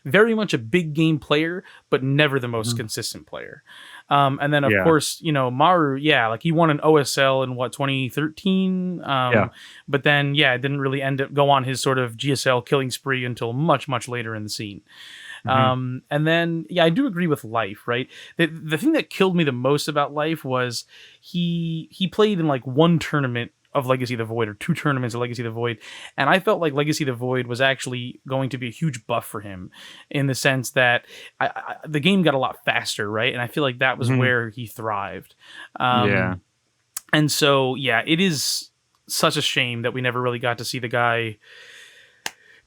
very much a big game player, but never the most consistent player. And then of course, Maru, like he won an OSL in 2013. But then it didn't really go on his sort of GSL killing spree until much, much later in the scene. And then, I do agree with Life, right? The thing that killed me the most about Life was he played in like one tournament of Legacy of the Void, or two tournaments of Legacy of the Void, and I felt like Legacy of the Void was actually going to be a huge buff for him, in the sense that the game got a lot faster, right? And I feel like that was where he thrived. And so, it is such a shame that we never really got to see the guy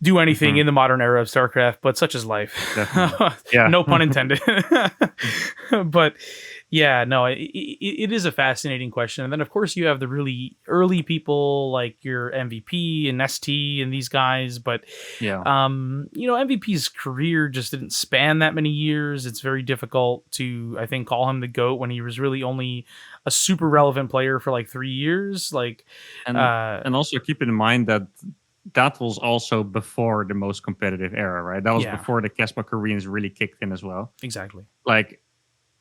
do anything Hmm. in the modern era of StarCraft, but such is life. Definitely. Yeah. No pun intended. But yeah, no, it is a fascinating question. And then, of course, you have the really early people like your MVP and ST and these guys. But, Yeah. MVP's career just didn't span that many years. It's very difficult to, I think, call him the GOAT when he was really only a super relevant player for like 3 years. Like, and uh, and also keep in mind that that was also before the most competitive era, right? That was yeah, before the Caspa Koreans really kicked in as well. exactly. Like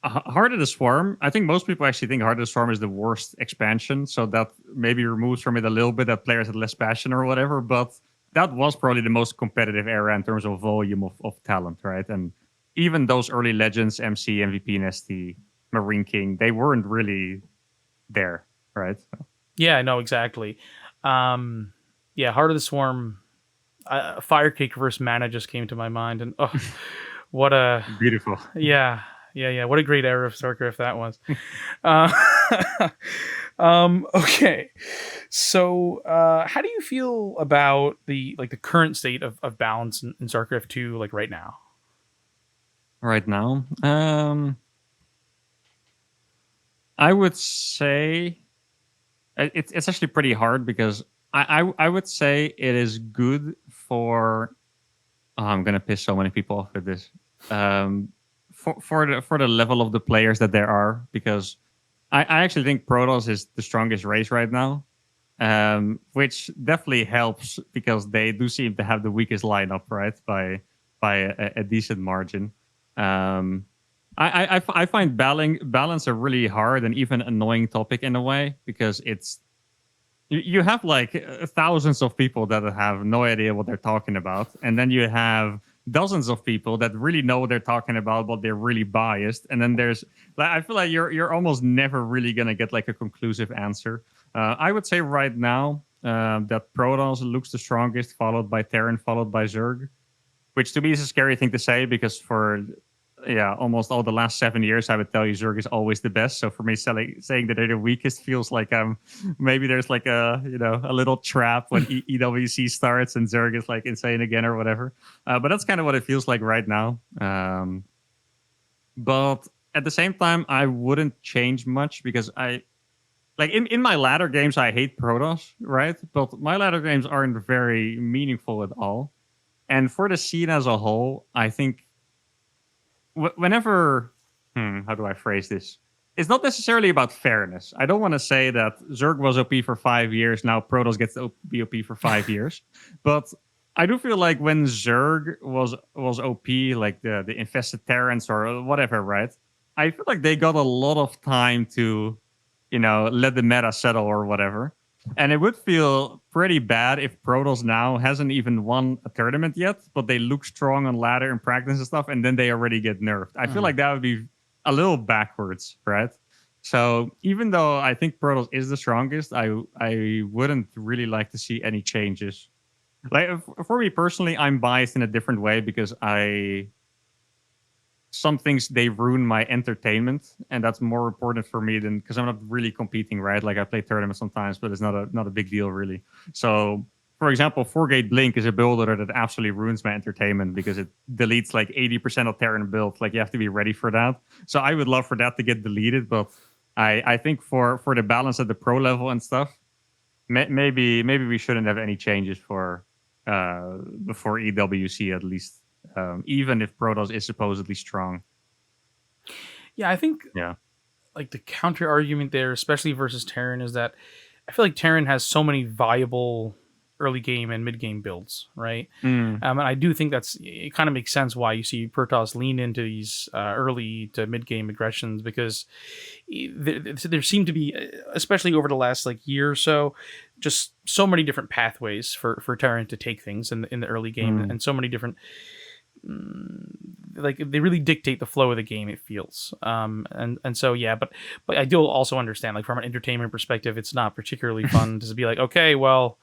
Heart of the Swarm, I think most people actually think Heart of the Swarm is the worst expansion, so that maybe removes from it a little bit that players had less passion or whatever. But that was probably the most competitive era in terms of volume of talent, right? And even those early legends, MC, MVP, and ST, Marine King, they weren't really there, right? Yeah, no, exactly. Um, yeah, Heart of the Swarm, Firecake versus Mana just came to my mind, and oh, what a Beautiful. yeah, yeah, what a great era of StarCraft that was. Uh, okay, so how do you feel about the current state of balance in StarCraft 2, like right now? Right now, I would say it's actually pretty hard because I would say it is good for. Oh, I'm gonna piss so many people off with this. Um, for the level of the players that there are, because I actually think Protoss is the strongest race right now, which definitely helps because they do seem to have the weakest lineup, right? By a decent margin. Um, I find balance a really hard and even annoying topic in a way because you have like thousands of people that have no idea what they're talking about, and then you have dozens of people that really know what they're talking about, but they're really biased. And then there's like I feel like you're almost never really gonna get like a conclusive answer. I would say right now that Protoss looks the strongest, followed by Terran, followed by Zerg, which to me is a scary thing to say because for almost all the last 7 years, I would tell you Zerg is always the best. So for me, saying that they're the weakest feels like maybe there's like a little trap when EWC starts and Zerg is like insane again or whatever. But that's kind of what it feels like right now. But at the same time, I wouldn't change much because I like in my ladder games, I hate Protoss, right? But my ladder games aren't very meaningful at all. And for the scene as a whole, I think whenever how do I phrase this? It's not necessarily about fairness. I don't want to say that Zerg was OP for 5 years, now Protoss gets to be OP for 5 years, but I do feel like when Zerg was OP, like the infested Terrans or whatever, right? I feel like they got a lot of time to, let the meta settle or whatever. And it would feel pretty bad if Protoss now hasn't even won a tournament yet, but they look strong on ladder and practice and stuff, and then they already get nerfed. I feel Mm. like that would be a little backwards, right? So even though I think Protoss is the strongest, I wouldn't really like to see any changes. Like for me personally, I'm biased in a different way because some things they ruin my entertainment, and that's more important for me than because I'm not really competing, right? Like I play tournaments sometimes, but it's not a big deal really. So for example, 4-gate Blink is a builder that absolutely ruins my entertainment because it deletes like 80% of Terran build. Like you have to be ready for that. So I would love for that to get deleted, but I think for the balance at the pro level and stuff, maybe we shouldn't have any changes for before EWC at least, even if Protoss is supposedly strong. Yeah, I think Yeah. like the counter argument there, especially versus Terran, is that I feel like Terran has so many viable early game and mid game builds, right? Mm, And I do think it kind of makes sense why you see Protoss lean into these early to mid game aggressions because there seem to be, especially over the last like year or so, just so many different pathways for Terran to take things in the early game, mm. and so many different like they really dictate the flow of the game, it feels, and so yeah, but I do also understand, like from an entertainment perspective, it's not particularly fun to be like, okay, well,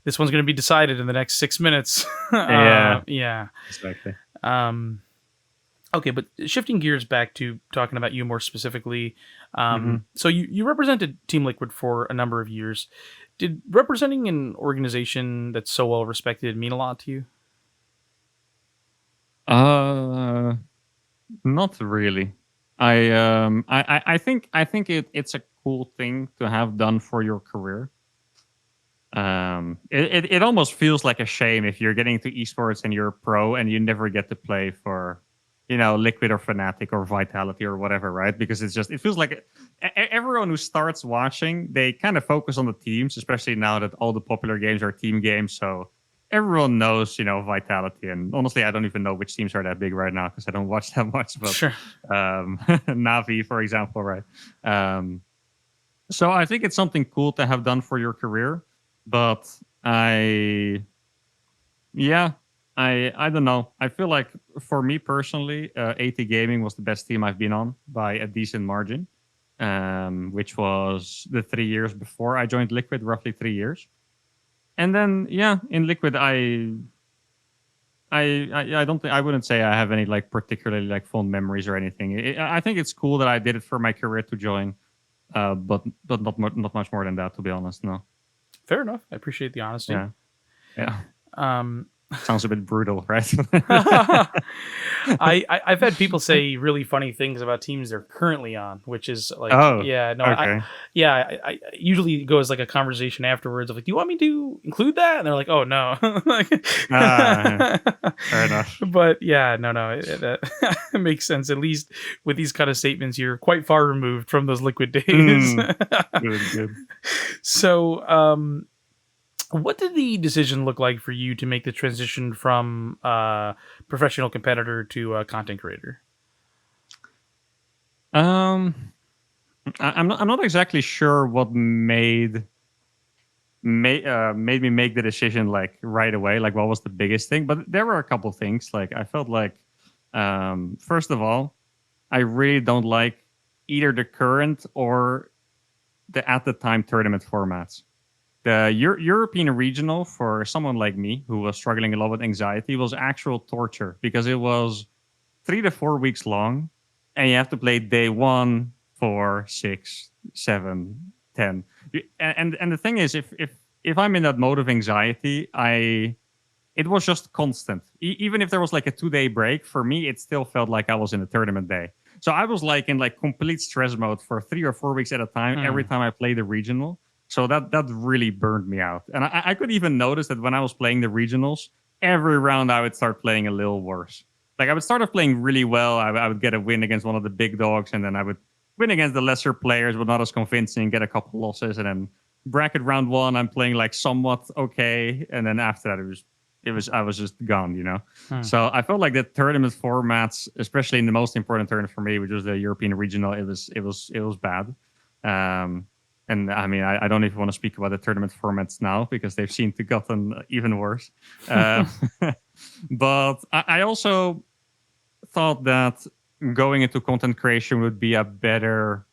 this one's going to be decided in the next 6 minutes. Yeah, Yeah. exactly. um Okay, but shifting gears back to talking about you more specifically, Hmm. so you represented Team Liquid for a number of years. Did representing an organization that's so well respected mean a lot to you? Uh, Not really. I think it's a cool thing to have done for your career. It almost feels like a shame if you're getting into esports and you're a pro and you never get to play for, Liquid or Fnatic or Vitality or whatever, right? Because it feels like everyone who starts watching, they kind of focus on the teams, especially now that all the popular games are team games. So everyone knows, Vitality, and honestly, I don't even know which teams are that big right now because I don't watch that much. But Sure. Navi, for example, right? Um, so I think it's something cool to have done for your career, but I, yeah, I don't know. I feel like for me personally, AT Gaming was the best team I've been on by a decent margin, which was the 3 years before I joined Liquid, roughly 3 years. And then yeah, in Liquid, I don't think I wouldn't say I have any like particularly like fond memories or anything. I think it's cool that I did it for my career to join, but not much more than that, to be honest. No. Fair enough. I appreciate the honesty. Yeah. Yeah. Um, Sounds a bit brutal, right? I've had people say really funny things about teams they're currently on, which is like, Oh, yeah, no, okay. I usually goes like a conversation afterwards of like, do you want me to include that? And they're like, oh no, like, Ah, fair enough. but yeah, no, it makes sense. At least with these kind of statements, you're quite far removed from those liquid days. Mm, good, good. So, what did the decision look like for you to make the transition from professional competitor to content creator? Um, I'm not exactly sure what made me make the decision like right away. Like, what was the biggest thing? But there were a couple things. Like, I felt like, first of all, I really don't like either the current or the at the time tournament formats. The European regional for someone like me who was struggling a lot with anxiety was actual torture because it was 3 to 4 weeks long, and you have to play day 1, 4, 6, 7, 10. And the thing is, if I'm in that mode of anxiety, it was just constant. Even if there was like a 2 day break, for me, it still felt like I was in a tournament day. So I was like in like complete stress mode for 3 or 4 weeks at a time every Hmm. time I played the regional. So that really burned me out. And I could even notice that when I was playing the regionals, every round I would start playing a little worse. Like I would start off playing really well. I would get a win against one of the big dogs, and then I would win against the lesser players, but not as convincing. Get a couple losses, and then bracket round one, I'm playing like somewhat okay, and then after that, it was I was just gone. Hmm. So I felt like the tournament formats, especially in the most important tournament for me, which was the European regional, it was bad. Um, and I mean, I don't even want to speak about the tournament formats now because they've seemed to gotten even worse. Uh, but I also thought that going into content creation would be a better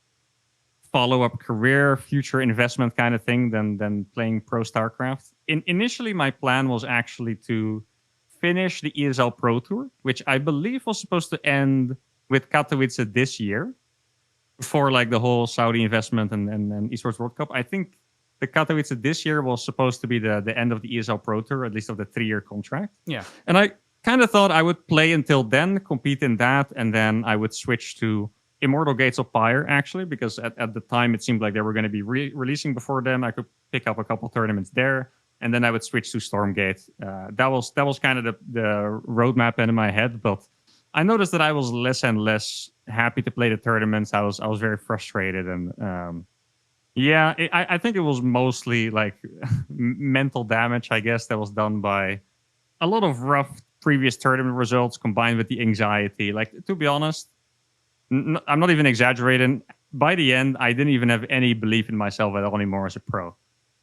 follow-up career, future investment kind of thing than playing pro StarCraft. Initially, my plan was actually to finish the ESL Pro Tour, which I believe was supposed to end with Katowice this year before like the whole Saudi investment and Esports World Cup. I think the Katowice this year was supposed to be the end of the ESL Pro Tour, at least of the 3 year contract. Yeah. And I kind of thought I would play until then, compete in that, and then I would switch to Immortal Gates of Fire, actually, because at the time it seemed like they were going to be releasing before then. I could pick up a couple tournaments there, and then I would switch to Stormgate. That was kind of the roadmap in my head, but I noticed that I was less and less happy to play the tournaments. I was very frustrated, and yeah, I think it was mostly like mental damage, I guess, that was done by a lot of rough previous tournament results combined with the anxiety. Like, to be honest, I'm not even exaggerating. By the end, I didn't even have any belief in myself at all anymore as a pro.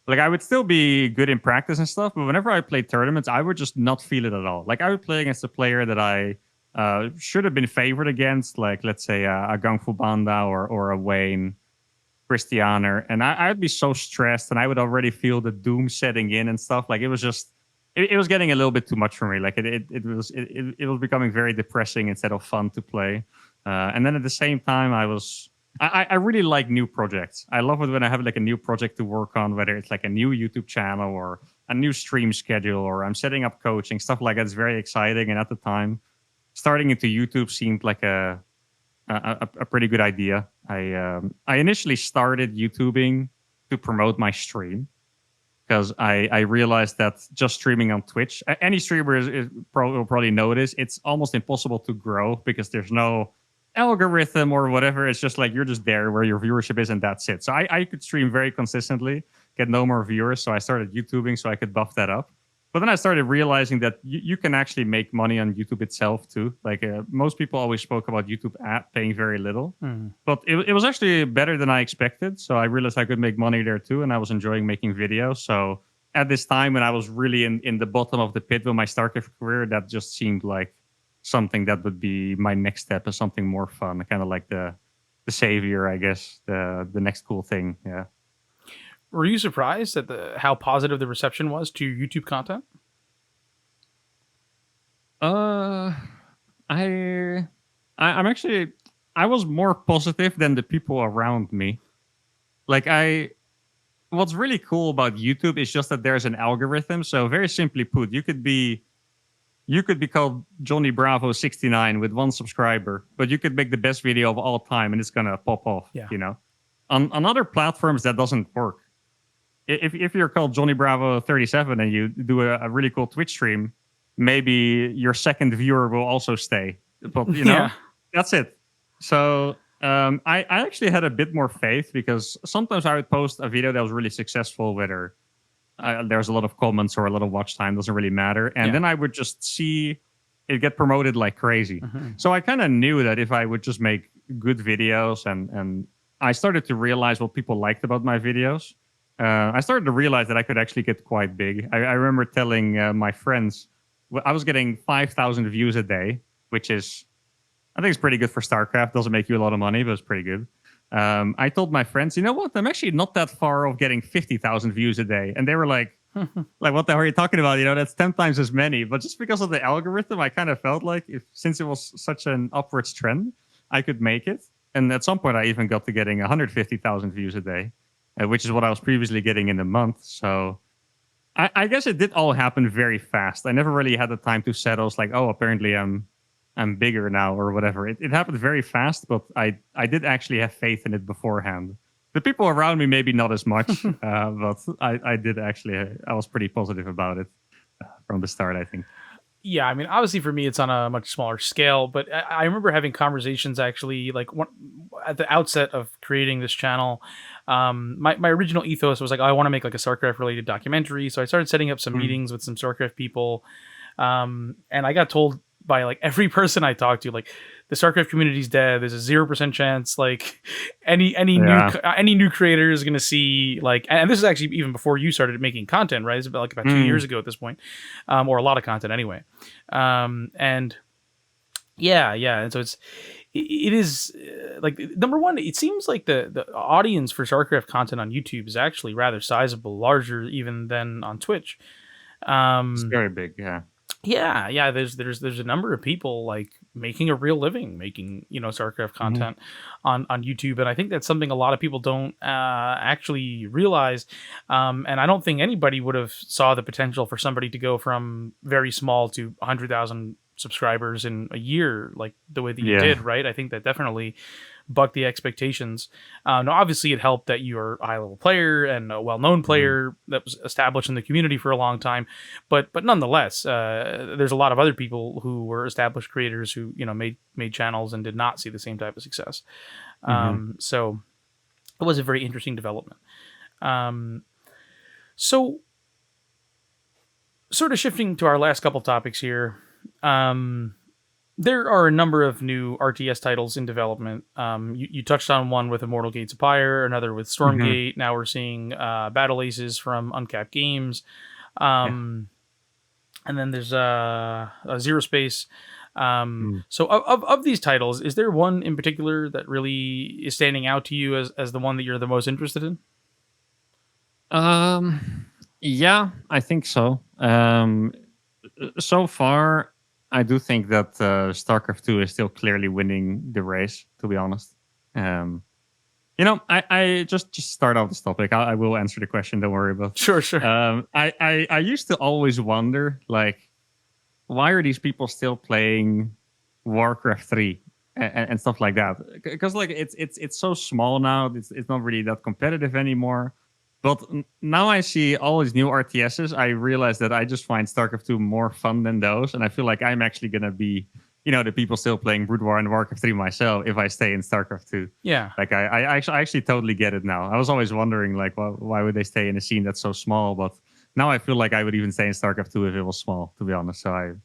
Like, I would still be good in practice and stuff, but whenever I played tournaments, I would just not feel it at all. Like, I would play against a player that I should have been favored against, like, let's say a Gang Fu Banda or a Wayne Christianer, and I'd be so stressed, and I would already feel the doom setting in and stuff. Like, it was just it was getting a little bit too much for me. Like it was becoming very depressing instead of fun to play. And then at the same time, I really like new projects. I love it when I have like a new project to work on, whether it's like a new YouTube channel or a new stream schedule, or I'm setting up coaching, stuff like that. It's very exciting. And at the time, starting into YouTube seemed like a pretty good idea. I initially started YouTubing to promote my stream because I realized that just streaming on Twitch, any streamer will probably know this. It's almost impossible to grow because there's no algorithm or whatever. It's just like you're just there where your viewership is and that's it. So I could stream very consistently, get no more viewers. So I started YouTubing so I could buff that up. But then I started realizing that you can actually make money on YouTube itself too. Like most people always spoke about YouTube paying very little, but it was actually better than I expected. So I realized I could make money there too, and I was enjoying making videos. So at this time when I was really in the bottom of the pit with my StarCraft career, that just seemed like something that would be my next step, as something more fun, kind of like the savior, I guess, the next cool thing. Yeah. Were you surprised at how positive the reception was to your YouTube content? I'm actually I was more positive than the people around me. Like what's really cool about YouTube is just that there's an algorithm. So very simply put, you could be called Johnny Bravo 69 with 1 subscriber, but you could make the best video of all time and it's gonna pop off. Yeah. You know, on other platforms that doesn't work. If you're called Johnny Bravo 37 and you do a really cool Twitch stream, maybe your second viewer will also stay. But you know, that's it. So I actually had a bit more faith because sometimes I would post a video that was really successful, whether there's a lot of comments or a lot of watch time, doesn't really matter. And then I would just see it get promoted like crazy. So I kind of knew that if I would just make good videos and I started to realize what people liked about my videos. I started to realize that I could actually get quite big. I remember telling my friends, I was getting 5,000 views a day, which is, I think it's pretty good for StarCraft. Doesn't make you a lot of money, but it's pretty good. I told my friends, you know what? I'm actually not that far off getting 50,000 views a day. And they were like, what the hell are you talking about? You know, that's 10 times as many. But just because of the algorithm, I kind of felt like since it was such an upwards trend, I could make it. And at some point, I even got to getting 150,000 views a day. Which is what I was previously getting in a month. So I guess it did all happen very fast. I never really had the time to settle. It's like, oh, apparently I'm bigger now or whatever. It happened very fast, but I did actually have faith in it beforehand. The people around me, maybe not as much, but I did actually, I was pretty positive about it from the start, I think. Yeah, I mean, obviously for me, it's on a much smaller scale, but I remember having conversations actually, like at the outset of creating this channel. My original ethos was like, oh, I want to make like a StarCraft related documentary. So I started setting up some meetings with some StarCraft people. And I got told by like every person I talked to, like the StarCraft community is dead. There's a 0% chance like any new creator is going to see like, and this is actually even before you started making content, right? It's about 2 years ago at this point, or a lot of content anyway. And yeah. And so it is like, number one, it seems like the audience for StarCraft content on YouTube is actually rather sizable, larger even than on Twitch. It's very big. Yeah. Yeah. There's a number of people like making a real living, making, StarCraft content on YouTube. And I think that's something a lot of people don't actually realize. And I don't think anybody would have saw the potential for somebody to go from very small to 100,000 subscribers in a year, like the way that you did, right? I think that definitely bucked the expectations. Now, obviously, it helped that you're a high-level player and a well-known player that was established in the community for a long time. But nonetheless, there's a lot of other people who were established creators who made channels and did not see the same type of success. So it was a very interesting development. So sort of shifting to our last couple topics here. There are a number of new RTS titles in development. You touched on one with Immortal Gates of Pyre, another with Stormgate. Now we're seeing Battle Aces from Uncapped Games. And then there's Zero Space. So of these titles, is there one in particular that really is standing out to you as the one that you're the most interested in? Yeah, I think so. So far, I do think that StarCraft 2 is still clearly winning the race, to be honest. Um, I just start off this topic. I will answer the question. Don't worry about. Sure, sure. I used to always wonder, like, why are these people still playing Warcraft 3 and stuff like that? Because like it's so small now. It's not really that competitive anymore. But now I see all these new RTSs. I realize that I just find StarCraft 2 more fun than those, and I feel like I'm actually gonna be, the people still playing Brood War and Warcraft 3 myself if I stay in StarCraft 2. Yeah. Like I actually totally get it now. I was always wondering like why would they stay in a scene that's so small, but now I feel like I would even stay in StarCraft 2 if it was small, to be honest. So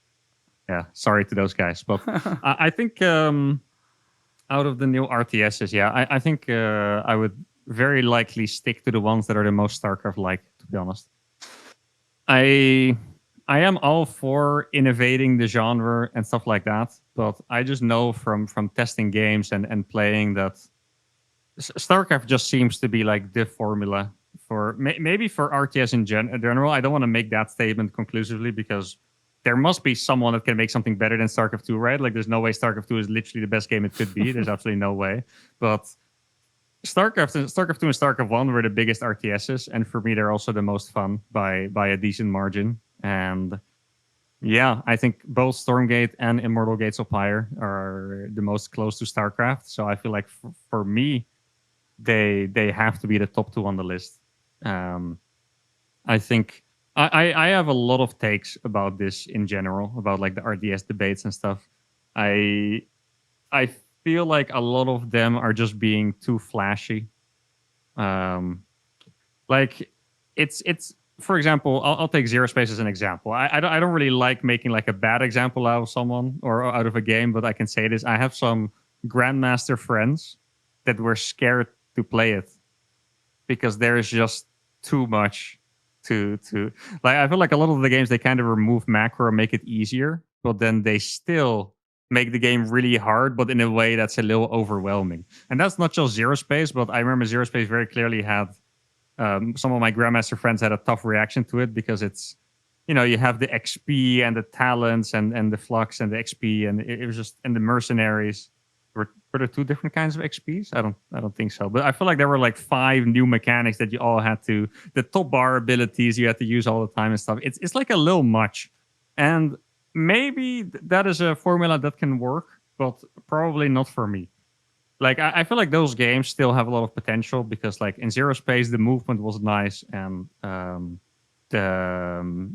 yeah, sorry to those guys, but I think out of the new RTSs, yeah, I think I would very likely stick to the ones that are the most StarCraft like. To be honest, I I am all for innovating the genre and stuff like that, but I just know from testing games and playing that StarCraft just seems to be like the formula for maybe for RTS in general. I don't want to make that statement conclusively because there must be someone that can make something better than StarCraft 2, right? Like, there's no way StarCraft 2 is literally the best game it could be. There's absolutely no way. But StarCraft 2 and StarCraft 1 were the biggest RTSs, and for me, they're also the most fun by a decent margin. And yeah, I think both Stormgate and Immortal Gates of Fire are the most close to StarCraft. So I feel like for me, they have to be the top two on the list. Um, I think I have a lot of takes about this in general, about like the RDS debates and stuff. I I feel like a lot of them are just being too flashy. Um, like it's for example, I'll take Zero Space as an example. I don't really like making like a bad example out of someone or out of a game, but I can say this: I have some grandmaster friends that were scared to play it because there is just too much to like. I feel like a lot of the games they kind of remove macro and make it easier, but then they still make the game really hard, but in a way that's a little overwhelming. And that's not just Zero Space, but I remember Zero Space very clearly had some of my grandmaster friends had a tough reaction to it because it's, you have the XP and the talents and the flux and the XP, and it was just, and the mercenaries. Were there two different kinds of XPs? I don't think so. But I feel like there were like five new mechanics that you all had to, the top bar abilities you had to use all the time and stuff. It's like a little much. And maybe that is a formula that can work, but probably not for me. Like I feel like those games still have a lot of potential because like in Zero Space the movement was nice, and the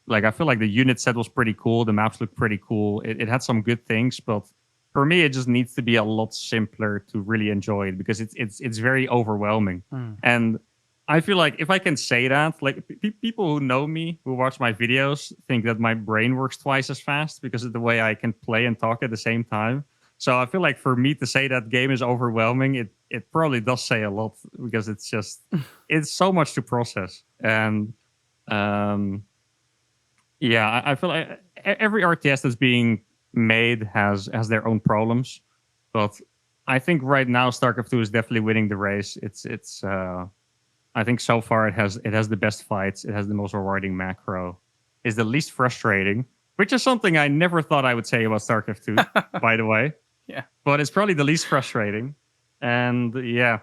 like I feel like the unit set was pretty cool. The maps looked pretty cool. It had some good things, but for me, it just needs to be a lot simpler to really enjoy it because it's very overwhelming. Hmm. And I feel like if I can say that, like people who know me, who watch my videos, think that my brain works twice as fast because of the way I can play and talk at the same time. So I feel like for me to say that game is overwhelming, it probably does say a lot because it's so much to process. And um, yeah, I feel like every RTS that's being made has their own problems, but I think right now StarCraft 2 is definitely winning the race. It's I think so far it has the best fights, it has the most rewarding macro, is the least frustrating, which is something I never thought I would say about StarCraft 2, by the way. Yeah. But it's probably the least frustrating. And yeah,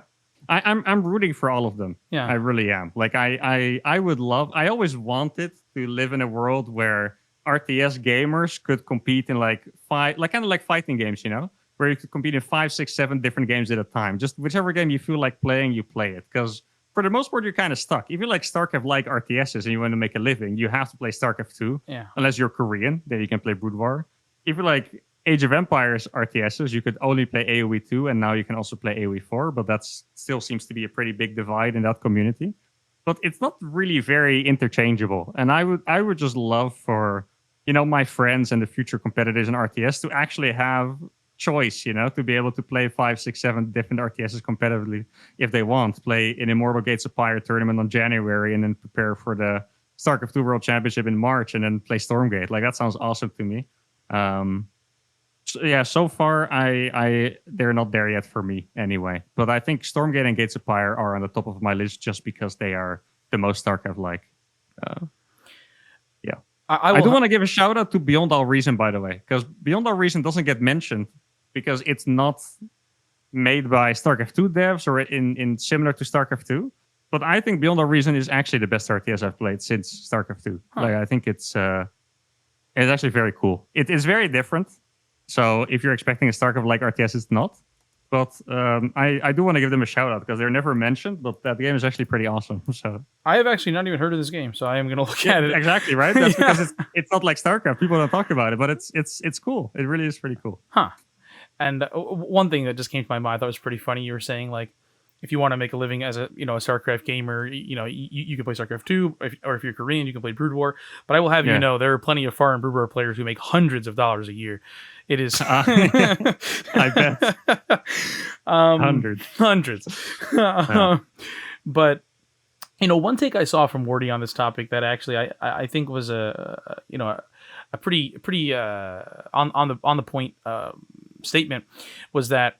I'm rooting for all of them. Yeah. I really am. Like I would love. I always wanted to live in a world where RTS gamers could compete in like kind of like fighting games, where you could compete in 5, 6, 7 different games at a time. Just whichever game you feel like playing, you play it. Because for the most part, you're kind of stuck. If you like StarCraft like RTSs and you want to make a living, you have to play StarCraft 2. Yeah. Unless you're Korean, then you can play Brood War. If you like Age of Empires RTSs, you could only play AoE 2, and now you can also play AoE 4, but that still seems to be a pretty big divide in that community. But it's not really very interchangeable. And I would just love for, my friends and the future competitors in RTS to actually have choice, to be able to play 5, 6, 7 different RTSs competitively if they want. Play an Immortal Gates of Fire tournament on January and then prepare for the StarCraft 2 World Championship in March and then play Stormgate. Like, that sounds awesome to me. Yeah, so far I they're not there yet for me anyway. But I think Stormgate and Gates of Fire are on the top of my list just because they are the most StarCraft like. Uh, yeah. I I do will. want to give a shout out to Beyond All Reason, by the way, because Beyond All Reason doesn't get mentioned because it's not made by StarCraft 2 devs or in similar to StarCraft 2. But I think Beyond All Reason is actually the best RTS I've played since StarCraft 2. Huh. Like I think it's actually very cool. It is very different. So if you're expecting a StarCraft like RTS, it's not. But I do want to give them a shout out because they're never mentioned. But that game is actually pretty awesome. So I have actually not even heard of this game, so I am going to look at it. exactly right. That's Yeah. because it's not like StarCraft. People don't talk about it, but it's cool. It really is pretty cool. Huh. And one thing that just came to my mind, I thought was pretty funny. You were saying like, if you want to make a living as a StarCraft gamer, you can play StarCraft 2, or if you're Korean, you can play Brood War. But I will have you know there are plenty of foreign Brood War players who make hundreds of dollars a year. It is, I bet, hundreds. But one take I saw from Wardy on this topic that actually I think was a pretty on the point statement was that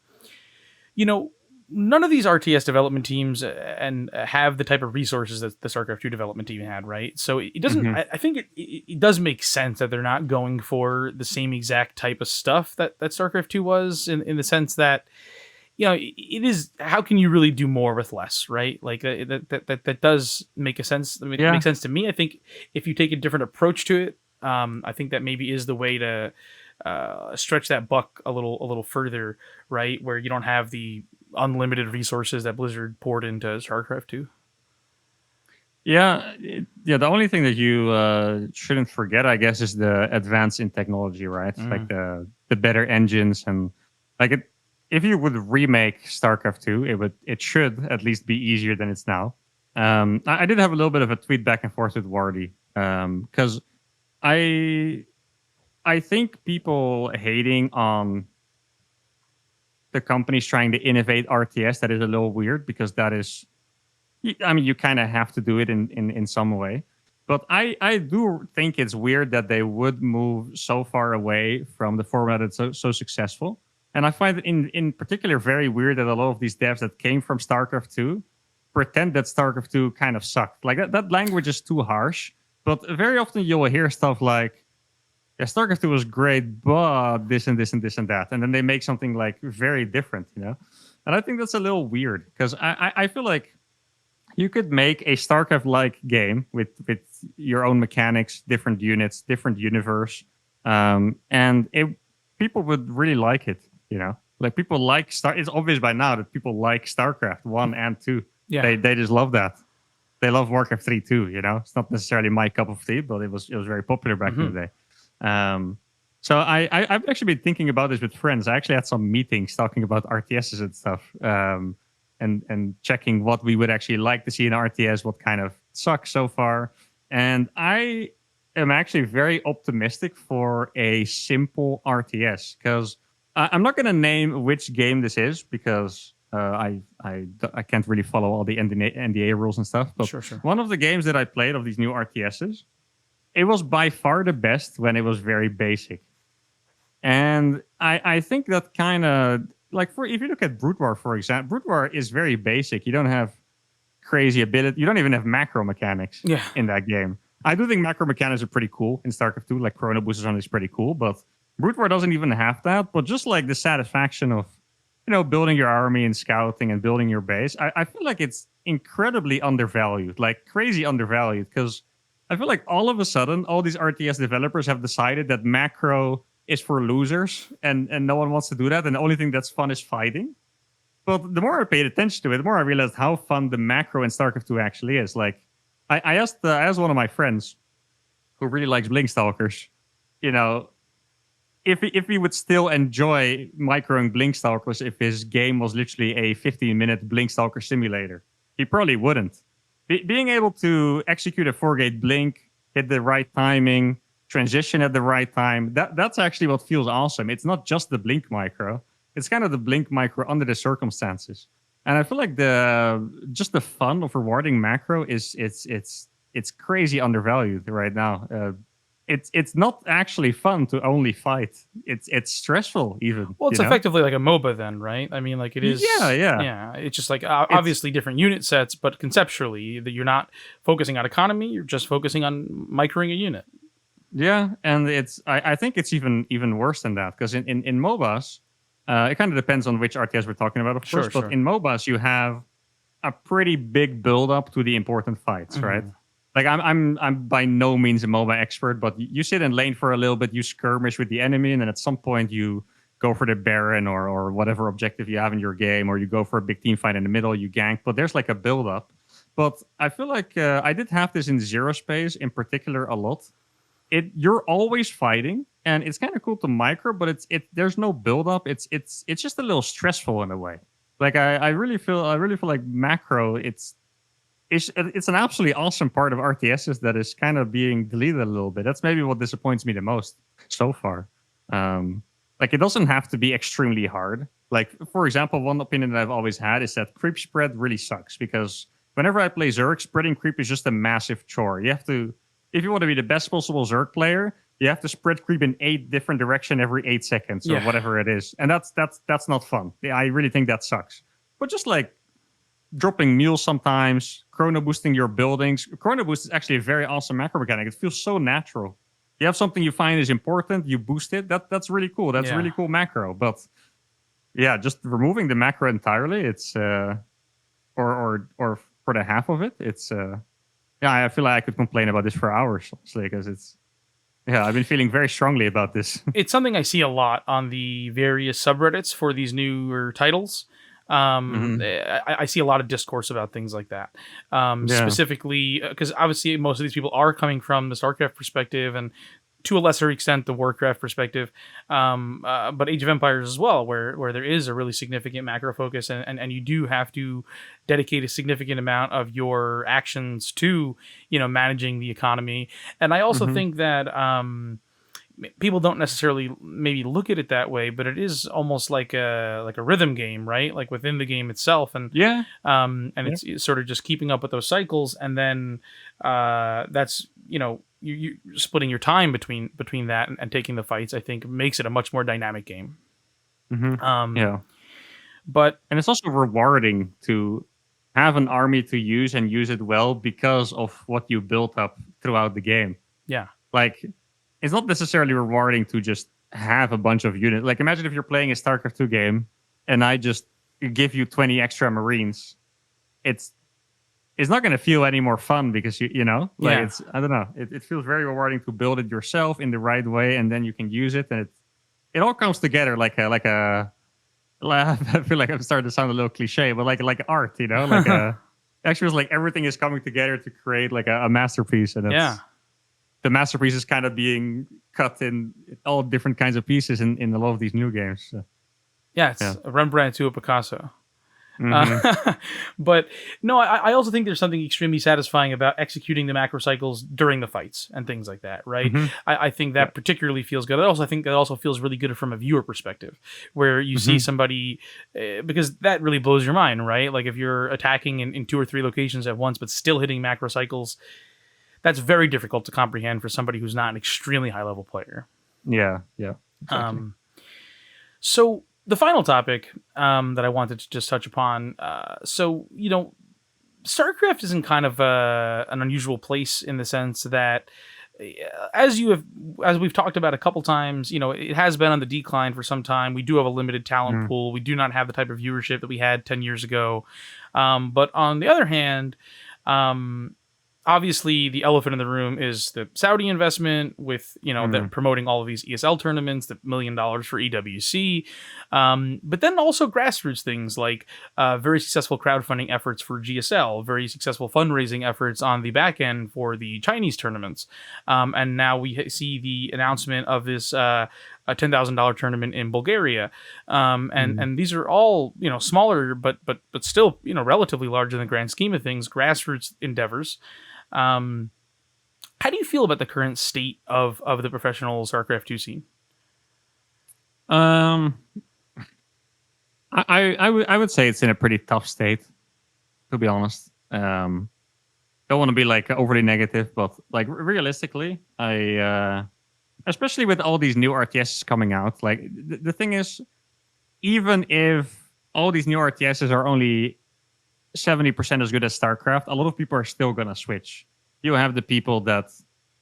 none of these RTS development teams and have the type of resources that the StarCraft 2 development team had, right? So it doesn't. I think it does make sense that they're not going for the same exact type of stuff that StarCraft 2 was, in the sense that it is. How can you really do more with less, right? Like that does make a sense. Make sense to me. I think if you take a different approach to it, I think that maybe is the way to stretch that buck a little further, right? Where you don't have the unlimited resources that Blizzard poured into StarCraft 2. Yeah. The only thing that you shouldn't forget, I guess, is the advance in technology, right? Like the better engines and like it. If you would remake StarCraft 2, it should at least be easier than it's now. I did have a little bit of a tweet back and forth with Wardy because I think people hating on the companies trying to innovate RTS, that is a little weird because that is, I mean, you kind of have to do it in some way. But I do think it's weird that they would move so far away from the format that's so successful. And I find it in particular very weird that a lot of these devs that came from StarCraft 2 pretend that StarCraft 2 kind of sucked. Like that language is too harsh. But very often you'll hear stuff like, yeah, StarCraft 2 was great, but this and this and this and that. And then they make something like very different, And I think that's a little weird because I feel like you could make a StarCraft-like game with your own mechanics, different units, different universe. And people would really like it, Like people like it's obvious by now that people like StarCraft 1 and 2. Yeah. They just love that. They love Warcraft 3 too, It's not necessarily my cup of tea, but it was very popular back in the day. So I've actually been thinking about this with friends. I actually had some meetings talking about RTSs and stuff, and checking what we would actually like to see in RTS, what kind of sucks so far. And I am actually very optimistic for a simple RTS because I'm not going to name which game this is because I can't really follow all the NDA rules and stuff. But Sure. One of the games that I played of these new RTSs, it was by far the best when it was very basic. And I think that kind of, like, if you look at Brood War, for example, Brood War is very basic. You don't have crazy ability. You don't even have macro mechanics in that game. I do think macro mechanics are pretty cool in StarCraft 2. Like, Chrono Boost is pretty cool. But Brood War doesn't even have that. But just like the satisfaction of, building your army and scouting and building your base, I feel like it's incredibly undervalued. Like, crazy undervalued. Because I feel like all of a sudden, all these RTS developers have decided that macro is for losers and no one wants to do that. And the only thing that's fun is fighting. But the more I paid attention to it, the more I realized how fun the macro in StarCraft 2 actually is. Like, I asked one of my friends who really likes Blinkstalkers, if he would still enjoy microing Blinkstalkers if his game was literally a 15-minute Blinkstalker simulator. He probably wouldn't. Being able to execute a 4-gate blink, hit the right timing, transition at the right time, that's actually what feels awesome. It's not just the blink micro. It's kind of the blink micro under the circumstances. And I feel like the fun of rewarding macro is it's crazy undervalued right now. it's not actually fun to only fight. It's stressful even. Well, it's effectively like a MOBA then, right? I mean, like it Yeah, is. yeah. Yeah, it's just like It's obviously different unit sets, but conceptually, that you're not focusing on economy. You're just focusing on microing a unit. Yeah, and I think it's even worse than that because in MOBAs, it kind of depends on which RTS we're talking about, of course. Sure, But sure. in MOBAs, you have a pretty big build up to the important fights, right? Mhm. Like I'm by no means a MOBA expert, but you sit in lane for a little bit, you skirmish with the enemy, and then at some point you go for the Baron or whatever objective you have in your game, or you go for a big team fight in the middle, you gank. But there's like a build up. But I feel like I did have this in Zero Space in particular a lot. You're always fighting, and it's kind of cool to micro, but there's no build up. It's just a little stressful in a way. Like I really feel like macro. It's an absolutely awesome part of RTSs that is kind of being deleted a little bit. That's maybe what disappoints me the most so far. Like it doesn't have to be extremely hard. Like for example, one opinion that I've always had is that creep spread really sucks because whenever I play Zerg, spreading creep is just a massive chore. You have to, if you want to be the best possible Zerg player, you have to spread creep in 8 different directions every 8 seconds or Yeah. whatever it is, and that's not fun. Yeah, I really think that sucks. But just like dropping mules sometimes, chrono boosting your buildings. Chrono boost is actually a very awesome macro mechanic. It feels so natural. You have something you find is important, you boost it. That's really cool. That's Yeah. really cool macro. But yeah, just removing the macro entirely, it's or for the half of it, it's yeah. I feel like I could complain about this for hours, honestly, because it's yeah. I've been feeling very strongly about this. It's something I see a lot on the various subreddits for these newer titles. Mhm. I see a lot of discourse about things like that. Yeah. Specifically, because obviously most of these people are coming from the StarCraft perspective and to a lesser extent the Warcraft perspective, but Age of Empires as well, where there is a really significant macro focus and you do have to dedicate a significant amount of your actions to managing the economy. And I also Mhm. think that people don't necessarily maybe look at it that way, but it is almost like a rhythm game, right? Like within the game itself, and Yeah. Yeah. it's sort of just keeping up with those cycles, and then that's you splitting your time between that and taking the fights. I think makes it a much more dynamic game. Mhm. Um, Yeah. but And it's also rewarding to have an army to use and use it well because of what you built up throughout the game. yeah, Like, it's not necessarily rewarding to just have a bunch of units. Like, imagine if you're playing a StarCraft 2 game and I just give you 20 extra Marines. It's not going to feel any more fun because you know, like Yeah. it's I don't know. It feels very rewarding to build it yourself in the right way, and then you can use it, and it all comes together like I feel like I'm starting to sound a little cliche, but like art, you know, like actually it's like everything is coming together to create like a masterpiece, and yeah. the masterpiece is kind of being cut in all different kinds of pieces in a lot of these new games. So, Yeah, it's yeah. a Rembrandt to a Picasso. Hmm. But no, I also think there's something extremely satisfying about executing the macro cycles during the fights and things like that, right? Hmm. I think that particularly feels good. I think that also feels really good from a viewer perspective, where you see Hmm. somebody, because that really blows your mind, right? Like if you're attacking in 2 or 3 locations at once, but still hitting macro cycles, that's very difficult to comprehend for somebody who's not an extremely high level player. Yeah, yeah, exactly. Um, so the final topic that I wanted to just touch upon. StarCraft is in kind of an unusual place in the sense that, as we've talked about a couple times, it has been on the decline for some time. We do have a limited talent Mhm. pool. We do not have the type of viewership that we had 10 years ago. But on the other hand, um, obviously the elephant in the room is the Saudi investment with that promoting all of these ESL tournaments, the $1 million for EWC, but then also grassroots things like very successful crowdfunding efforts for GSL, very successful fundraising efforts on the back end for the Chinese tournaments, and now we see the announcement of this a $10,000 tournament in Bulgaria, and these are all smaller but still relatively large in the grand scheme of things, grassroots endeavors. How do you feel about the current state of the professional StarCraft 2 scene? Um, I would say it's in a pretty tough state, to be honest. don't want to be like overly negative, but like realistically, especially with all these new RTSs coming out, like the thing is, even if all these new RTSs are only 70% as good as StarCraft, a lot of people are still gonna switch. You have the people that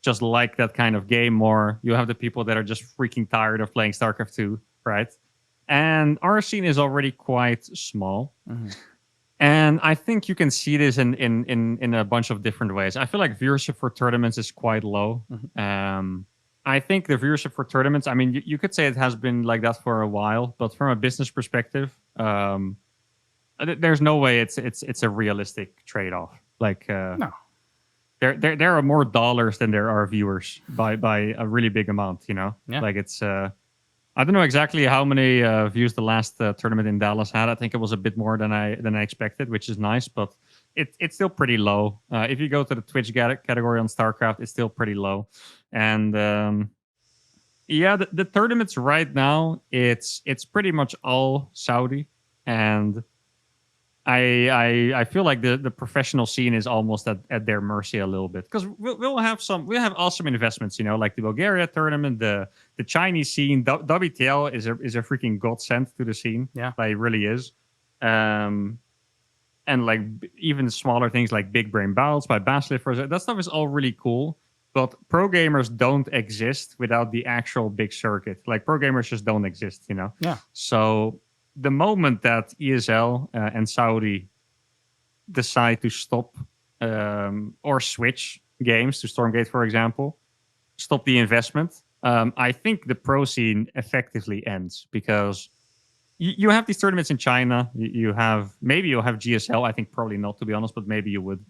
just like that kind of game more. You have the people that are just freaking tired of playing StarCraft 2, right? And our scene is already quite small. Mm-hmm. And I think you can see this in a bunch of different ways. I feel like viewership for tournaments is quite low. Mm-hmm. I think the viewership for tournaments, I mean, you could say it has been like that for a while, but from a business perspective, there's no way it's a realistic trade off. Like, No. there are more dollars than there are viewers by a really big amount. You know, Yeah. like it's. I don't know exactly how many views the last tournament in Dallas had. I think it was a bit more than I expected, which is nice, but it's still pretty low. If you go to the Twitch category on StarCraft, it's still pretty low. And yeah, the tournaments right now, it's pretty much all Saudi, and I feel like the professional scene is almost at their mercy a little bit, because we'll have awesome investments, you know, like the Bulgaria tournament, the Chinese scene. WTL is a freaking godsend to the scene. Yeah. Like, it really is. And like even smaller things like Big Brain Battles by Basilisk, that stuff is all really cool. But pro gamers don't exist without the actual big circuit. Like, pro gamers just don't exist, you know. Yeah. So the moment that ESL and Saudi decide to stop or switch games to Stormgate, for example, stop the investment, I think the pro scene effectively ends, because you have these tournaments in China. You'll have GSL. I think probably not, to be honest, but maybe you would.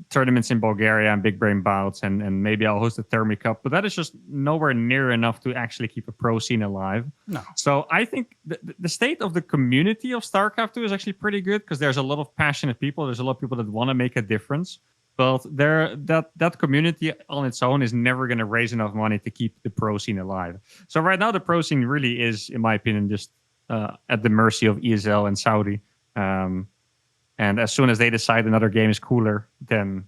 Tournaments in Bulgaria and Big Brain Bouts, and maybe I'll host a Thermi Cup, but that is just nowhere near enough to actually keep a pro scene alive. No. So I think the state of the community of StarCraft 2 is actually pretty good, because there's a lot of passionate people. There's a lot of people that want to make a difference, but that community on its own is never going to raise enough money to keep the pro scene alive. So right now the pro scene really is, in my opinion, just at the mercy of ESL and Saudi. And as soon as they decide another game is cooler, then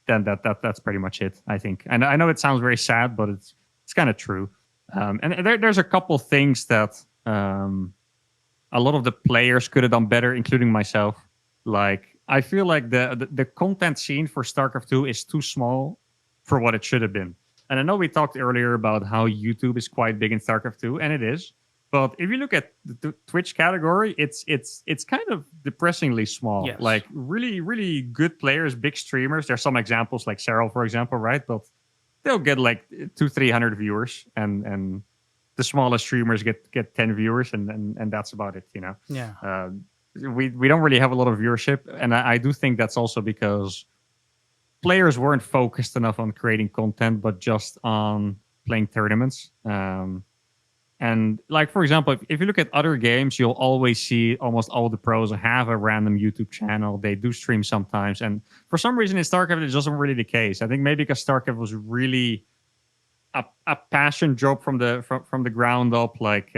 that's pretty much it, I think. And I know it sounds very sad, but it's kind of true. And there's a couple things that a lot of the players could have done better, including myself. Like, I feel like the content scene for StarCraft 2 is too small for what it should have been. And I know we talked earlier about how YouTube is quite big in StarCraft 2, and it is. But if you look at the Twitch category, it's kind of depressingly small. Yes. Like, really, really good players, big streamers. There's some examples like Serral, for example, right? But they'll get like 200-300 viewers, and the smallest streamers get 10 viewers, and that's about it, you know? Yeah. We don't really have a lot of viewership, and I do think that's also because players weren't focused enough on creating content, but just on playing tournaments. And like, for example, if you look at other games, you'll always see almost all the pros have a random YouTube channel. They do stream sometimes. And for some reason in StarCraft, it wasn't really the case. I think maybe because StarCraft was really a passion job from the ground up. Like,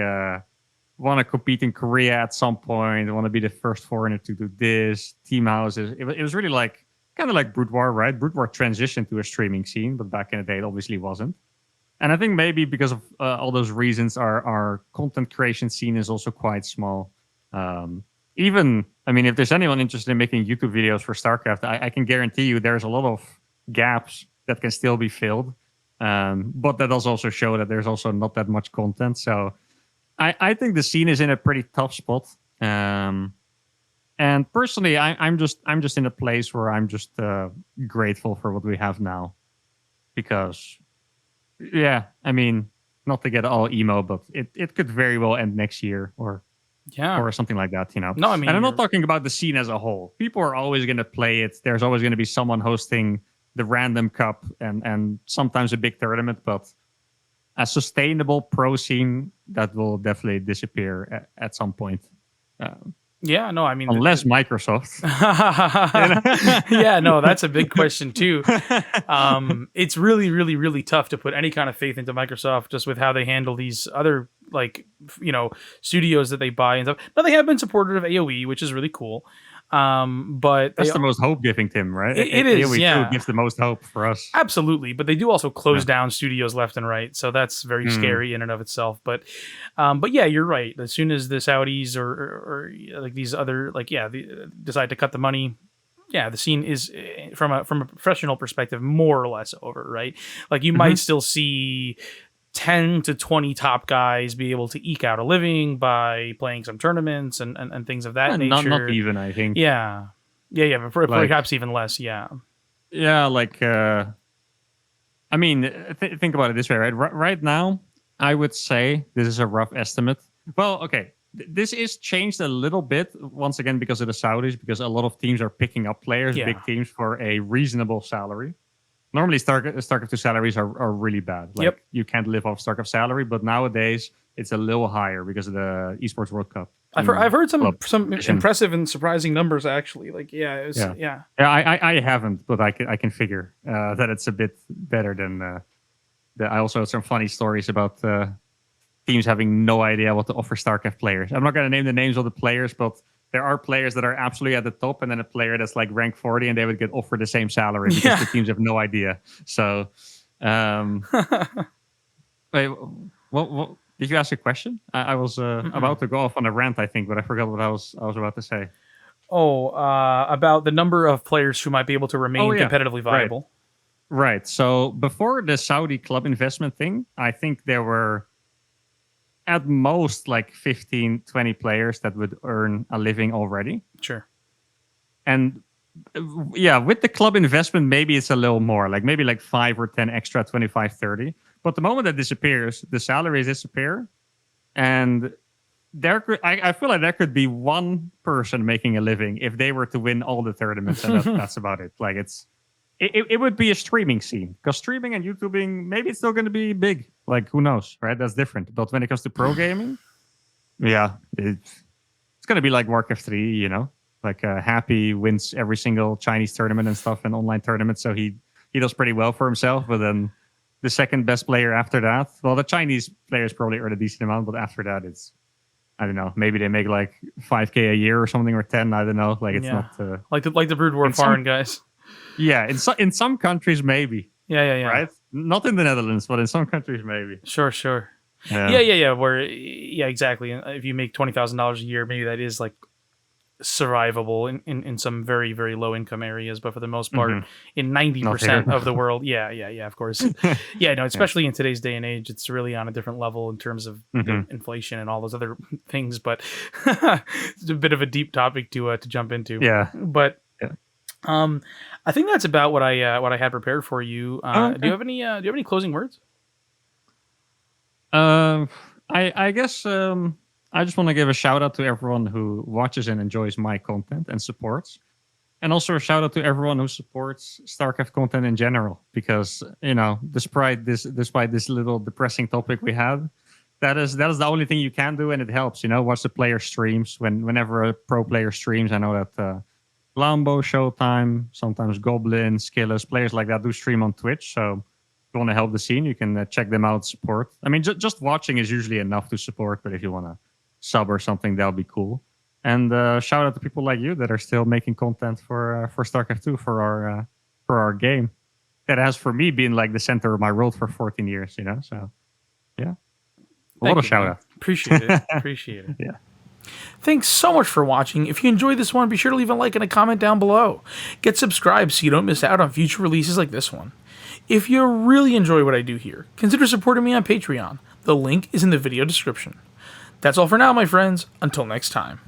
want to compete in Korea at some point. Want to be the first foreigner to do this. Team houses. It was really like, kind of like Brood War, right? Brood War transitioned to a streaming scene, but back in the day, it obviously wasn't. And I think maybe because of all those reasons, our content creation scene is also quite small. Even, I mean, if there's anyone interested in making YouTube videos for StarCraft, I can guarantee you there's a lot of gaps that can still be filled. But that does also show that there's also not that much content. So I think the scene is in a pretty tough spot. And personally, I'm just in a place where I'm just grateful for what we have now, because. Yeah, I mean, not to get all emo, but it could very well end next year or something like that, you know. No, I mean, and I'm not talking about the scene as a whole. People are always going to play it. There's always going to be someone hosting the random cup and sometimes a big tournament, but a sustainable pro scene, that will definitely disappear at some point. Yeah, no, I mean, unless Microsoft. Yeah, no, that's a big question too. It's really, really, really tough to put any kind of faith into Microsoft just with how they handle these other, like, you know, studios that they buy and stuff. Now, they have been supportive of AOE, which is really cool. But That's the most hope-giving, Tim, right? it is, AoE 2 yeah. gives the most hope for us. Absolutely, but they do also close Yeah. down studios left and right, so that's very Hmm. scary in and of itself. But yeah, you're right. As soon as the Saudis or like these other decide to cut the money, yeah, the scene is from a professional perspective more or less over, right? Like you might Hmm. still see 10 to 20 top guys be able to eke out a living by playing some tournaments and things of that Not nature. even, I think. Yeah, yeah, but Like, perhaps even less. Yeah, yeah, like, I mean, think about it this way, right? Right now, I would say this is a rough estimate. Well, okay, this is changed a little bit once again because of the Saudis, because a lot of teams are picking up players, yeah, big teams, for a reasonable salary. Normally, StarCraft 2 salaries are really bad. yep. Like, you can't live off StarCraft salary, but nowadays it's a little higher because of the Esports World Cup I've team heard club some competition. impressive and surprising numbers actually. Like Yeah, yeah. yeah. I haven't, but I can figure that it's a bit better than. I also had some funny stories about teams having no idea what to offer StarCraft players. I'm not going to name the names of the players, but there are players that are absolutely at the top, and then a player that's like rank 40, and they would get offered the same salary because Yeah. the teams have no idea. So, um, wait, what did you ask a question? I was about to go off on a rant, I think, but I forgot what I was about to say. Oh, about the number of players who might be able to Oh remain yeah, competitively right, viable. right. So before the Saudi club investment thing, I think there were at most like 15, 20 players that would earn a living already. Sure. And yeah, with the club investment, maybe it's a little more, like maybe like 5 or 10 extra, 25, 30. But the moment that disappears, the salaries disappear. And I feel like there could be one person making a living if they were to win all the tournaments, and that's about it. Like it would be a streaming scene, because streaming and YouTubing, maybe it's still going to be big. Like, who knows, right? That's different. But when it comes to pro gaming, yeah, it's going to be like Warcraft 3, you know? Like, Happy wins every single Chinese tournament and stuff, and online tournaments, so he does pretty well for himself. But then the second best player after that, well, the Chinese players probably earn a decent amount, but after that, it's, I don't know, maybe they make like 5K a year or something, or 10, I don't know. Like, it's Yeah. not... Like the Brood War foreign guys. Yeah, in some countries, maybe. Yeah. Right? Not in the Netherlands, but in some countries, maybe. Sure. Yeah. Yeah. Where exactly. If you make $20,000 a year, maybe that is like survivable in some very, very low income areas, but for the most part, in 90% of the world, yeah, of course. Yeah, no, especially in today's day and age, it's really on a different level in terms of inflation and all those other things. But it's a bit of a deep topic to jump into. Yeah. But Yeah. I think that's about what I had prepared for you. Okay. Do you have any closing words? I guess I just want to give a shout out to everyone who watches and enjoys my content and supports, and also a shout out to everyone who supports StarCraft content in general. Because, you know, despite this little depressing topic we had, that is the only thing you can do, and it helps. You know, watch the player streams whenever a pro player streams. I know that Lambo, Showtime, sometimes Goblin, Skillers, players like that do stream on Twitch. So if you want to help the scene, you can check them out, support. I mean, just watching is usually enough to support, but if you want to sub or something, that'll be cool. And shout out to people like you that are still making content for StarCraft 2, for our game. That has, for me, been like the center of my world for 14 years, you know? So, yeah. A lot of shout out. Appreciate it. Yeah. Thanks so much for watching. If you enjoyed this one, be sure to leave a like and a comment down below. Get subscribed so you don't miss out on future releases like this one. If you really enjoy what I do here, consider supporting me on Patreon. The link is in the video description. That's all for now, my friends. Until next time.